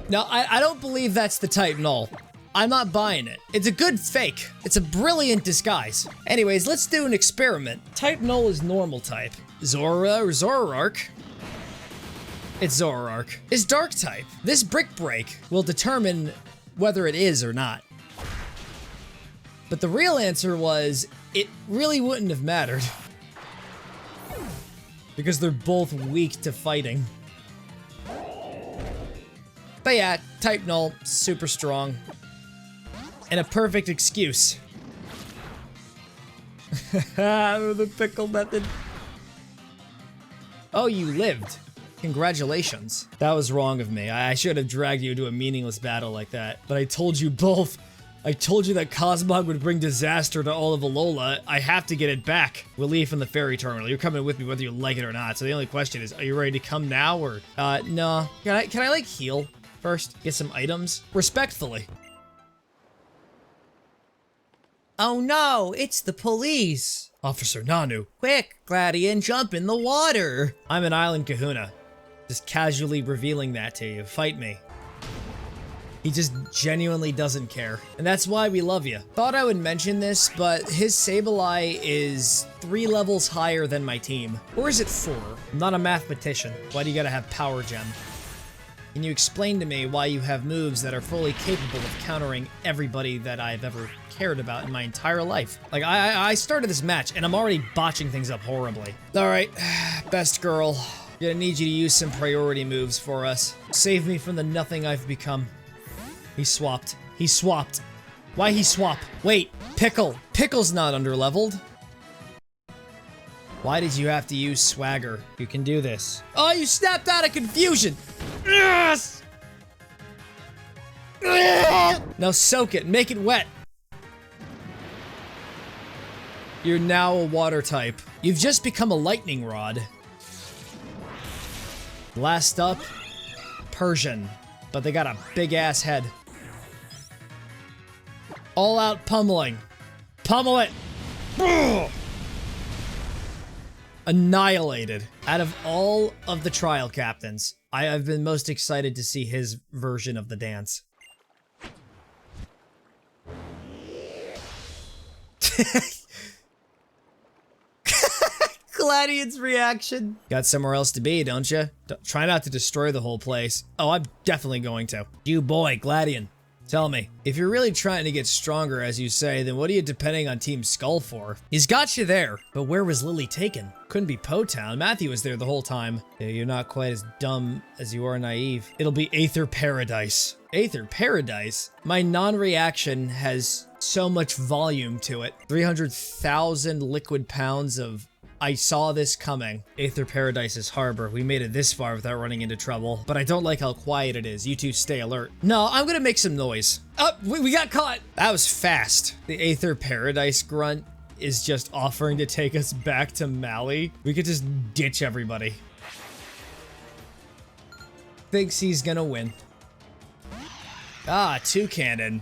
Now, I don't believe that's the type null. I'm not buying it. It's a good fake. It's a brilliant disguise. Anyways, let's do an experiment. Type null is normal type. Zora or Zoroark? It's Zoroark. Is dark type. This brick break will determine whether it is or not. But the real answer was, it really wouldn't have mattered. Because they're both weak to fighting. But yeah, type null, super strong. And a perfect excuse. The pickle method. Oh, you lived. Congratulations. That was wrong of me. I should have dragged you to a meaningless battle like that. But I told you both. I told you that Cosmog would bring disaster to all of Alola. I have to get it back. We'll leave from the ferry terminal. You're coming with me whether you like it or not. So the only question is, are you ready to come now or... no. Can I like heal first? Get some items? Respectfully. Oh no, it's the police. Officer Nanu. Quick, Gladion, jump in the water. I'm an island kahuna. Just casually revealing that to you. Fight me. He just genuinely doesn't care. And that's why we love you. Thought I would mention this, but his Sableye is 3 levels higher than my team. Or is it 4? I'm not a mathematician. Why do you gotta have Power Gem? Can you explain to me why you have moves that are fully capable of countering everybody that I've ever cared about in my entire life? Like, I started this match, and I'm already botching things up horribly. Alright, best girl. Gonna need you to use some priority moves for us. Save me from the nothing I've become. He swapped. He swapped. Why he swap? Wait, Pickle. Pickle's not underleveled. Why did you have to use Swagger? You can do this. Oh, you snapped out of confusion! Yes! Now soak it, make it wet. You're now a water type. You've just become a lightning rod. Last up, Persian. But they got a big ass head. All out pummeling. Pummel it! Ugh. Annihilated. Out of all of the trial captains, I've been most excited to see his version of the dance. Gladian's reaction. Got somewhere else to be, don't you? Try not to destroy the whole place. Oh, I'm definitely going to. You boy, Gladian. Tell me, if you're really trying to get stronger, as you say, then what are you depending on Team Skull for? He's got you there, but where was Lily taken? Couldn't be Po-Town. Matthew was there the whole time. Yeah, you're not quite as dumb as you are naive. It'll be Aether Paradise. Aether Paradise? My non-reaction has so much volume to it. 300,000 liquid pounds of I saw this coming. Aether Paradise's harbor. We made it this far without running into trouble, but I don't like how quiet it is. You two stay alert. No, I'm gonna make some noise. Oh, we got caught. That was fast. The Aether Paradise grunt is just offering to take us back to Mali. We could just ditch everybody. Thinks he's gonna win. Ah, 2 cannon.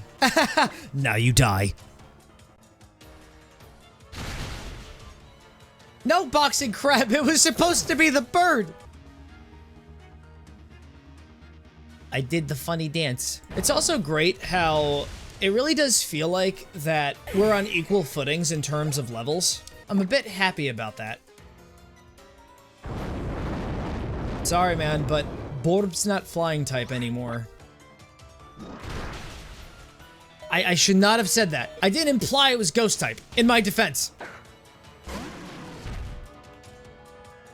Now you die. No, boxing crab, it was supposed to be the bird! I did the funny dance. It's also great how it really does feel like that we're on equal footings in terms of levels. I'm a bit happy about that. Sorry, man, but Borb's not flying type anymore. I should not have said that. I did imply it was ghost type, in my defense.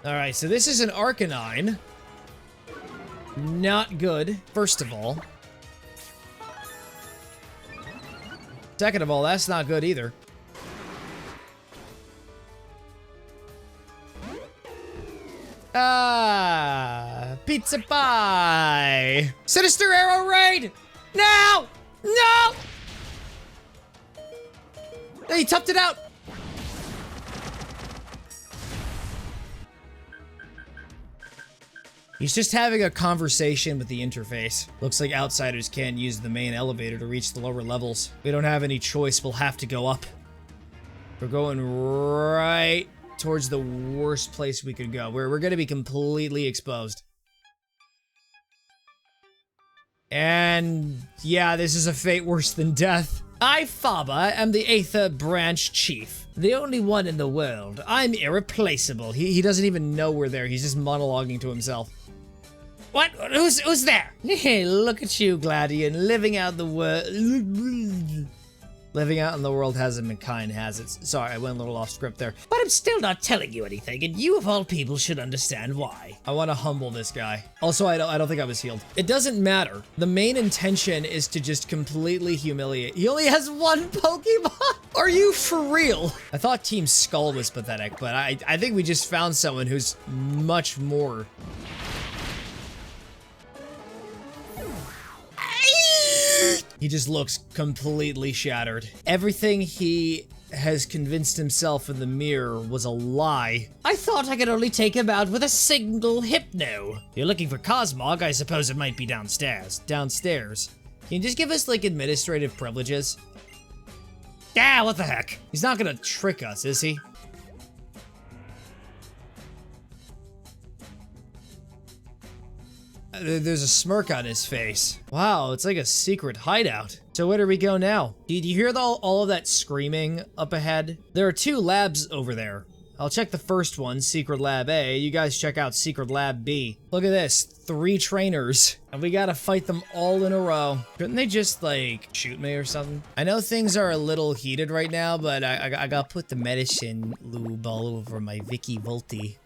Alright, so this is an Arcanine. Not good, first of all. Second of all, that's not good either. Ah, pizza pie. Sinister Arrow Raid! No! No! He toughed it out. He's just having a conversation with the interface. Looks like outsiders can't use the main elevator to reach the lower levels. We don't have any choice, we'll have to go up. We're going right towards the worst place we could go. We're gonna be completely exposed. And yeah, this is a fate worse than death. I, Faba, am the Aether Branch Chief. The only one in the world. I'm irreplaceable. He doesn't even know we're there. He's just monologuing to himself. What? Who's there? Hey, look at you, Gladian, living out the world. Living out in the world hasn't been kind, has it? Sorry, I went a little off script there. But I'm still not telling you anything, and you of all people should understand why. I want to humble this guy. Also, I don't think I was healed. It doesn't matter. The main intention is to just completely humiliate. He only has 1 Pokemon? Are you for real? I thought Team Skull was pathetic, but I think we just found someone who's much more. He just looks completely shattered. Everything he has convinced himself in the mirror was a lie. I thought I could only take him out with a single hypno. You're looking for Cosmog? I suppose it might be downstairs. Downstairs. Can you just give us, like, administrative privileges? Yeah, what the heck? He's not gonna trick us, is he? There's a smirk on his face. Wow, it's like a secret hideout. So where do we go now? Do you hear all of that screaming up ahead? There are 2 labs over there. I'll check the first one, Secret Lab A. You guys check out Secret Lab B. Look at this, 3 trainers. And we gotta fight them all in a row. Couldn't they just, like, shoot me or something? I know things are a little heated right now, but I gotta put the medicine lube all over my Vicky Volti.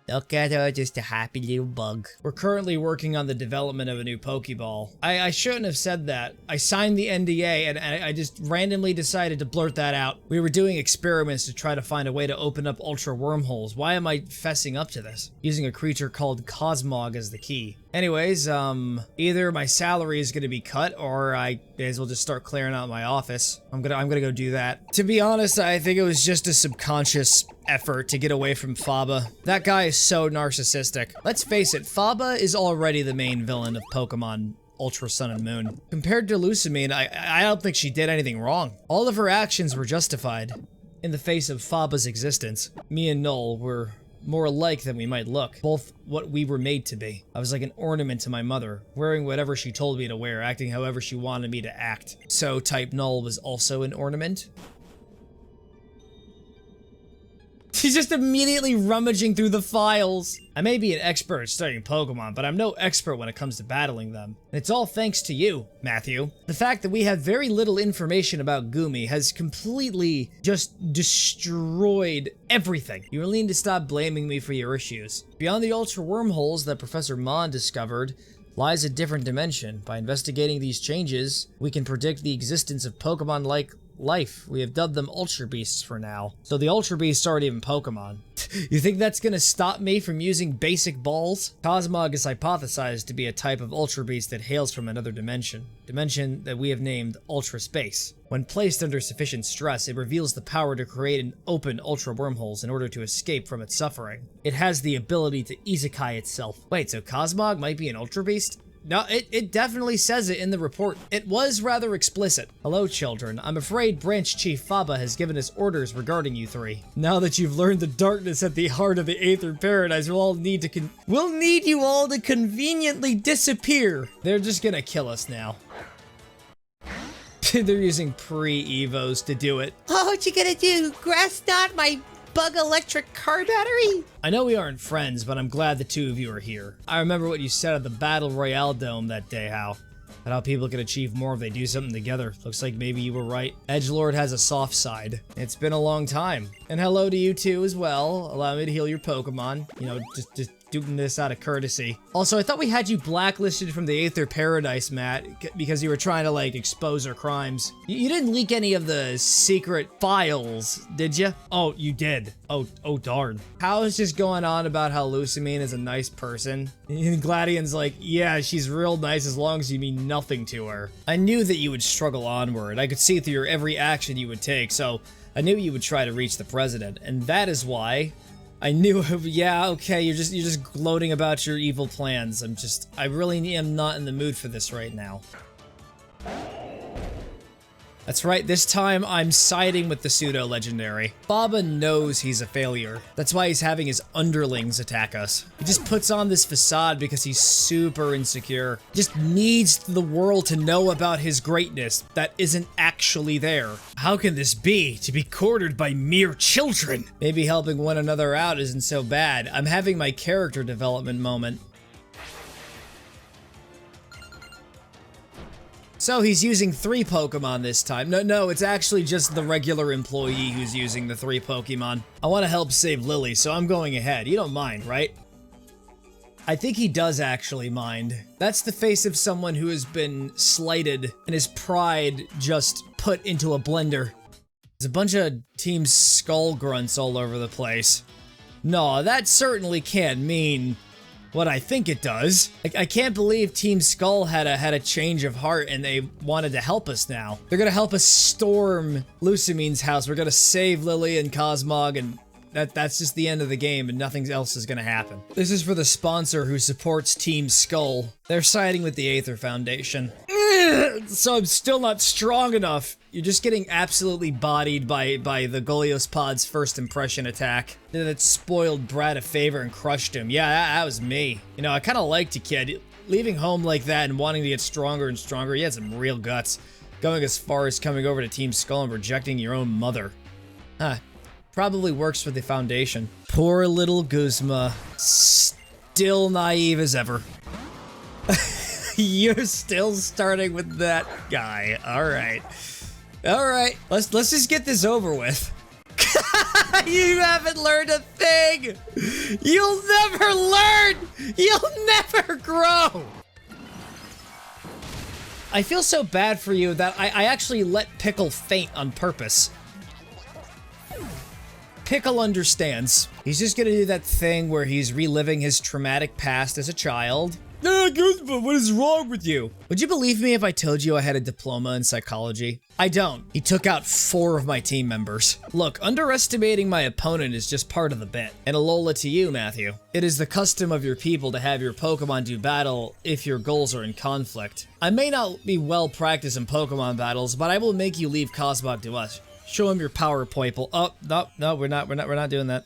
Look at her, just a happy little bug. We're currently working on the development of a new Pokeball. I shouldn't have said that. I signed the NDA and I just randomly decided to blurt that out. We were doing experiments to try to find a way to open up Ultra Wormholes. Why am I fessing up to this? Using a creature called Cosmog as the key. Anyways, either my salary is gonna be cut or I may as well just start clearing out my office. I'm gonna go do that. To be honest, I think it was just a subconscious effort to get away from Faba. That guy is so narcissistic. Let's face it, Faba is already the main villain of Pokemon Ultra Sun and Moon. Compared to Lucamine, I don't think she did anything wrong. All of her actions were justified in the face of Faba's existence. Me and Null were more alike than we might look. Both what we were made to be. I was like an ornament to my mother, wearing whatever she told me to wear, acting however she wanted me to act. So type Null was also an ornament? She's just immediately rummaging through the files. I may be an expert at studying Pokemon, but I'm no expert when it comes to battling them. And it's all thanks to you, Matthew. The fact that we have very little information about Gumi has completely just destroyed everything. You really need to stop blaming me for your issues. Beyond the Ultra Wormholes that Professor Mon discovered lies a different dimension. By investigating these changes, we can predict the existence of Pokemon like life. We have dubbed them Ultra Beasts for now. So the Ultra Beasts aren't even Pokemon. You think that's gonna stop me from using basic balls? Cosmog is hypothesized to be a type of Ultra Beast that hails from another dimension that we have named Ultra Space. When placed under sufficient stress, it reveals the power to create and open Ultra Wormholes in order to escape from its suffering. It has the ability to isekai itself. Wait, so Cosmog might be an Ultra Beast? No, it definitely says it in the report. It was rather explicit. Hello, children. I'm afraid Branch Chief Faba has given us orders regarding you 3. Now that you've learned the darkness at the heart of the Aether Paradise, we'll need you all to conveniently disappear. They're just gonna kill us now. They're using pre-evos to do it. Oh, what you gonna do? Grass knot my bug electric car battery? I know we aren't friends, but I'm glad the 2 of you are here. I remember what you said at the Battle Royale Dome that day, how people can achieve more if they do something together. Looks like maybe you were right. Edgelord has a soft side. It's been a long time. And hello to you too as well. Allow me to heal your Pokemon. You know, just doing this out of courtesy. Also, I thought we had you blacklisted from the Aether Paradise, Matt, because you were trying to, like, expose our crimes. You didn't leak any of the secret files, did you? Oh, you did. Oh darn. Hal is just going on about how Lucamine is a nice person. And Gladian's like, yeah, she's real nice as long as you mean nothing to her. I knew that you would struggle onward. I could see through your every action you would take, so I knew you would try to reach the president. And that is why I knew, yeah, okay, you're just gloating about your evil plans. I really am not in the mood for this right now. That's right, this time I'm siding with the pseudo-legendary. Faba knows he's a failure. That's why he's having his underlings attack us. He just puts on this facade because he's super insecure. Just needs the world to know about his greatness that isn't actually there. How can this be, to be cornered by mere children? Maybe helping one another out isn't so bad. I'm having my character development moment. So he's using 3 Pokemon this time. No, it's actually just the regular employee who's using the 3 Pokemon. I want to help save Lily, so I'm going ahead. You don't mind, right? I think he does actually mind. That's the face of someone who has been slighted and his pride just put into a blender. There's a bunch of Team Skull grunts all over the place. No, that certainly can't mean what I think it does. I can't believe Team Skull had a change of heart and they wanted to help us now. They're gonna help us storm Lucamine's house. We're gonna save Lily and Cosmog, and that's just the end of the game and nothing else is gonna happen. This is for the sponsor who supports Team Skull. They're siding with the Aether Foundation. So I'm still not strong enough. You're just getting absolutely bodied by the Golios pod's first impression attack. Then it spoiled Brad a favor and crushed him. Yeah, that was me. You know, I kind of liked you, kid. Leaving home like that and wanting to get stronger and stronger, you had some real guts. Going as far as coming over to Team Skull and rejecting your own mother. Huh. Probably works for the Foundation. Poor little Guzma. Still naive as ever. You're still starting with that guy. Alright. Alright. Let's just get this over with. You haven't learned a thing! You'll never learn! You'll never grow! I feel so bad for you that I actually let Pickle faint on purpose. Pickle understands. He's just gonna do that thing where he's reliving his traumatic past as a child. Guzma, what is wrong with you? Would you believe me if I told you I had a diploma in psychology? I don't. He took out 4 of my team members. Look, underestimating my opponent is just part of the bit. And Alola to you, Matthew. It is the custom of your people to have your Pokemon do battle if your goals are in conflict. I may not be well practiced in Pokemon battles, but I will make you leave Cosmog to us. Show him your power, Poiple. Oh, no, we're not doing that.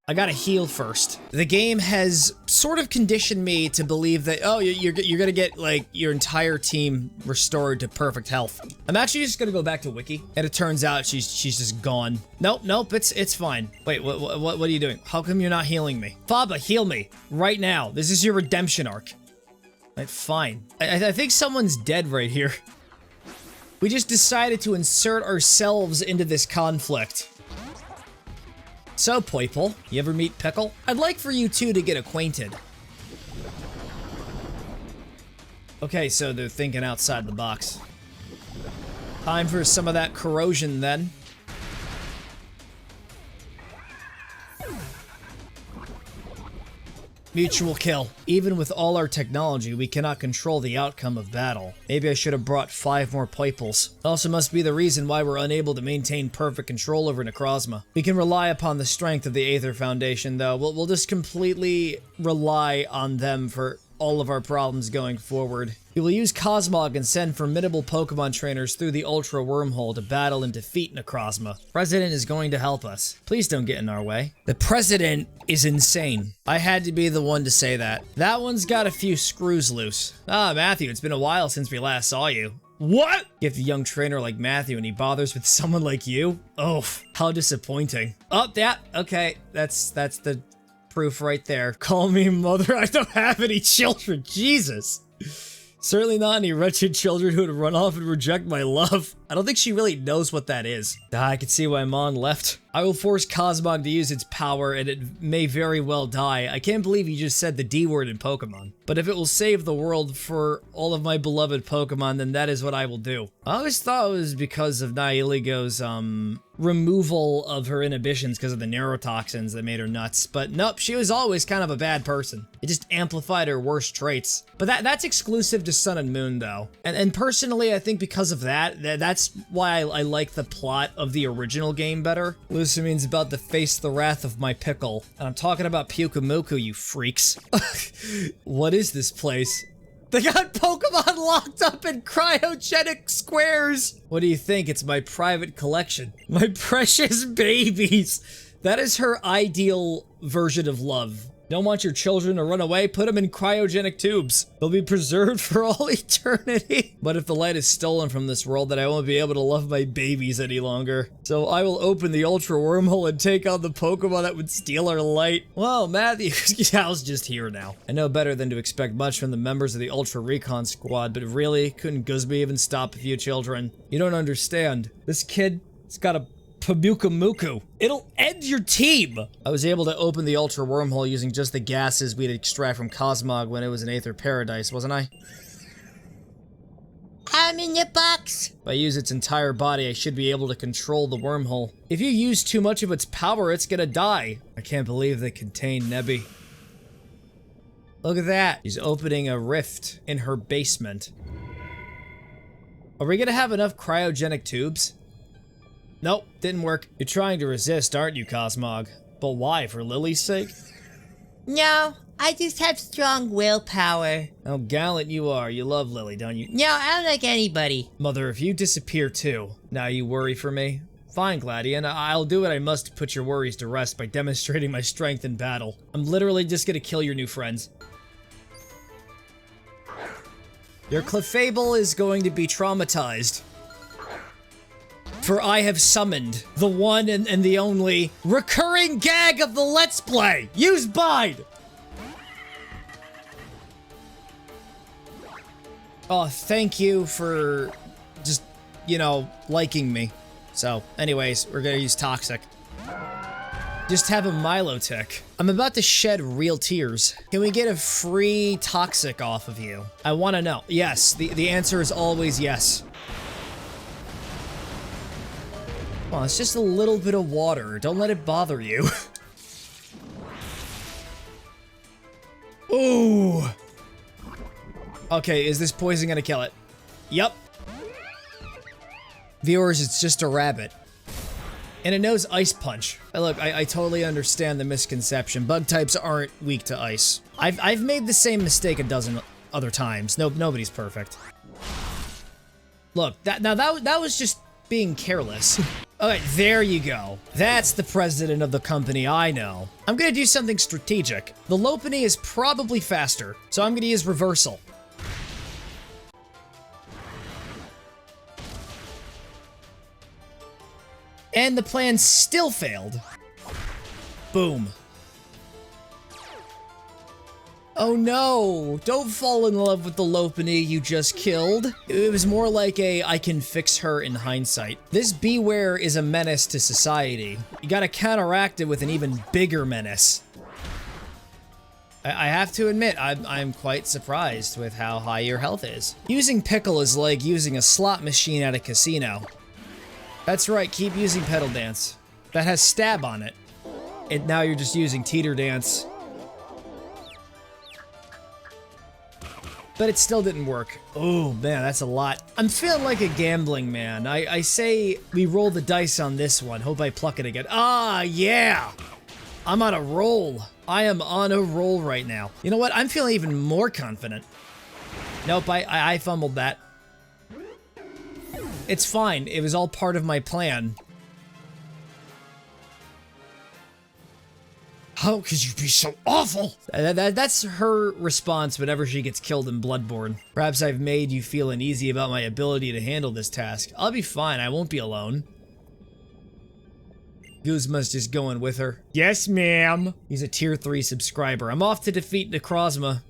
I gotta heal first. The game has sort of conditioned me to believe that, oh, you're gonna get, like, your entire team restored to perfect health. I'm actually just gonna go back to Wiki, and it turns out she's just gone. Nope, it's fine. Wait, what are you doing? How come you're not healing me? Faba, heal me, right now. This is your redemption arc. Right, fine. I think someone's dead right here. We just decided to insert ourselves into this conflict. So, Poiple, you ever meet Pickle? I'd like for you two to get acquainted. Okay, so they're thinking outside the box. Time for some of that corrosion, then. Mutual kill. Even with all our technology, we cannot control the outcome of battle. Maybe I should have brought 5 more Poiples. Also must be the reason why we're unable to maintain perfect control over Necrozma. We can rely upon the strength of the Aether Foundation, though. We'll just completely rely on them for all of our problems going forward. We will use Cosmog and send formidable Pokemon trainers through the Ultra Wormhole to battle and defeat Necrozma. President is going to help us. Please don't get in our way. The President is insane. I had to be the one to say that. That one's got a few screws loose. Ah, Matthew, it's been a while since we last saw you. What? You have a young trainer like Matthew and he bothers with someone like you? Oh, how disappointing. Oh, yeah, okay. That's the proof right there. Call me mother. I don't have any children. Jesus. Certainly not any wretched children who would run off and reject my love. I don't think she really knows what that is. I can see why Mon left. I will force Cosmog to use its power and it may very well die. I can't believe you just said the D word in Pokemon. But if it will save the world for all of my beloved Pokemon, then that is what I will do. I always thought it was because of Nihiligo's, removal of her inhibitions because of the neurotoxins that made her nuts. But nope, she was always kind of a bad person. It just amplified her worst traits. But that's exclusive to Sun and Moon, though. And personally, I think because of that's why I like the plot of the original game better. Lucamine's about to face the wrath of my pickle. And I'm talking about Pyukumuku, you freaks. What is this place? They got Pokemon locked up in cryogenic squares! What do you think? It's my private collection. My precious babies! That is her ideal version of love. Don't want your children to run away? Put them in cryogenic tubes. They'll be preserved for all eternity. But if the light is stolen from this world, then I won't be able to love my babies any longer. So I will open the Ultra Wormhole and take on the Pokemon that would steal our light. Well, Matthew, Cal's just here now. I know better than to expect much from the members of the Ultra Recon Squad, but really, couldn't Guzma even stop a few children? You don't understand. This kid's got a Pyukumuku. It'll end your team! I was able to open the Ultra Wormhole using just the gases we'd extract from Cosmog when it was in Aether Paradise, wasn't I? I'm in the box. If I use its entire body, I should be able to control the wormhole. If you use too much of its power, it's gonna die. I can't believe they contain Nebby. Look at that. She's opening a rift in her basement. Are we gonna have enough cryogenic tubes? Nope, didn't work. You're trying to resist, aren't you, Cosmog? But why, for Lily's sake? No, I just have strong willpower. How gallant you are. You love Lily, don't you? No, I don't like anybody. Mother, if you disappear too, now you worry for me? Fine, Gladian. I'll do what I must to put your worries to rest by demonstrating my strength in battle. I'm literally just gonna kill your new friends. Your Clefable is going to be traumatized. For I have summoned the one and the only recurring gag of the Let's Play! Use Bide! Oh, thank you for just, you know, liking me. So, anyways, we're gonna use Toxic. Just have a Milotic. I'm about to shed real tears. Can we get a free Toxic off of you? I wanna know. Yes, the answer is always yes. Oh, it's just a little bit of water. Don't let it bother you. Ooh. Okay, is this poison gonna kill it? Yup. Viewers, it's just a rabbit. And it knows Ice Punch. Look, I totally understand the misconception. Bug types aren't weak to ice. I've made the same mistake a dozen other times. Nobody's perfect. Look, that was just being careless. Okay, there you go. That's the president of the company I know. I'm gonna do something strategic. The Lopunny is probably faster, so I'm gonna use Reversal. And the plan still failed. Boom. Oh no, don't fall in love with the Lopunny you just killed. It was more like a I can fix her in hindsight. This Beware is a menace to society. You gotta counteract it with an even bigger menace. I have to admit, I'm quite surprised with how high your health is. Using Pickle is like using a slot machine at a casino. That's right, keep using Pedal Dance. That has stab on it. And now you're just using Teeter Dance. But it still didn't work. Oh man, that's a lot. I'm feeling like a gambling man. I say we roll the dice on this one. Hope I pluck it again. Ah, yeah! I'm on a roll. I am on a roll right now. You know what? I'm feeling even more confident. Nope, I fumbled that. It's fine. It was all part of my plan. How could you be so awful? That's her response whenever she gets killed in Bloodborne. Perhaps I've made you feel uneasy about my ability to handle this task. I'll be fine. I won't be alone. Guzma's just going with her. Yes, ma'am. He's a tier 3 subscriber. I'm off to defeat Necrozma.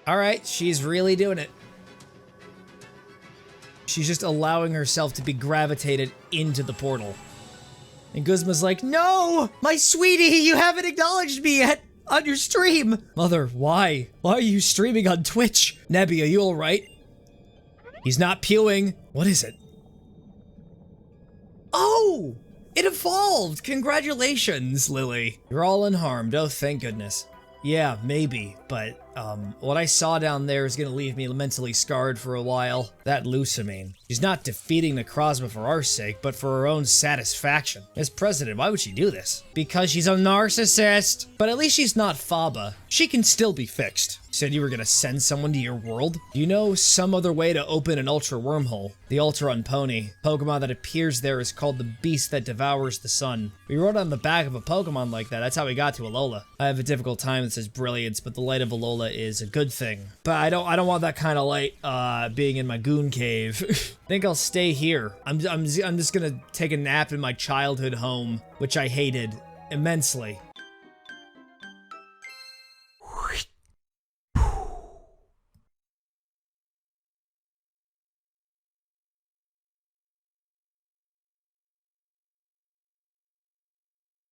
Alright, she's really doing it. She's just allowing herself to be gravitated into the portal. And Guzma's like, no! My sweetie, you haven't acknowledged me yet on your stream! Mother, why? Why are you streaming on Twitch? Nebby, are you alright? He's not pewing. What is it? Oh! It evolved! Congratulations, Lily. You're all unharmed. Oh, thank goodness. Yeah, maybe, but, what I saw down there is gonna leave me mentally scarred for a while. That Lusamine. She's not defeating Necrozma for our sake, but for her own satisfaction. As president, why would she do this? Because she's a narcissist! But at least she's not Faba. She can still be fixed. You said you were gonna send someone to your world? Do you know some other way to open an Ultra wormhole? The Ultra on Pony. Pokemon that appears there is called the Beast that Devours the Sun. We wrote on the back of a Pokemon like that. That's how we got to Alola. I have a difficult time with this brilliance, but the light of Alola is a good thing. But I don't want that kind of light, being in my goon cave. I think I'll stay here. I'm just gonna take a nap in my childhood home, which I hated immensely.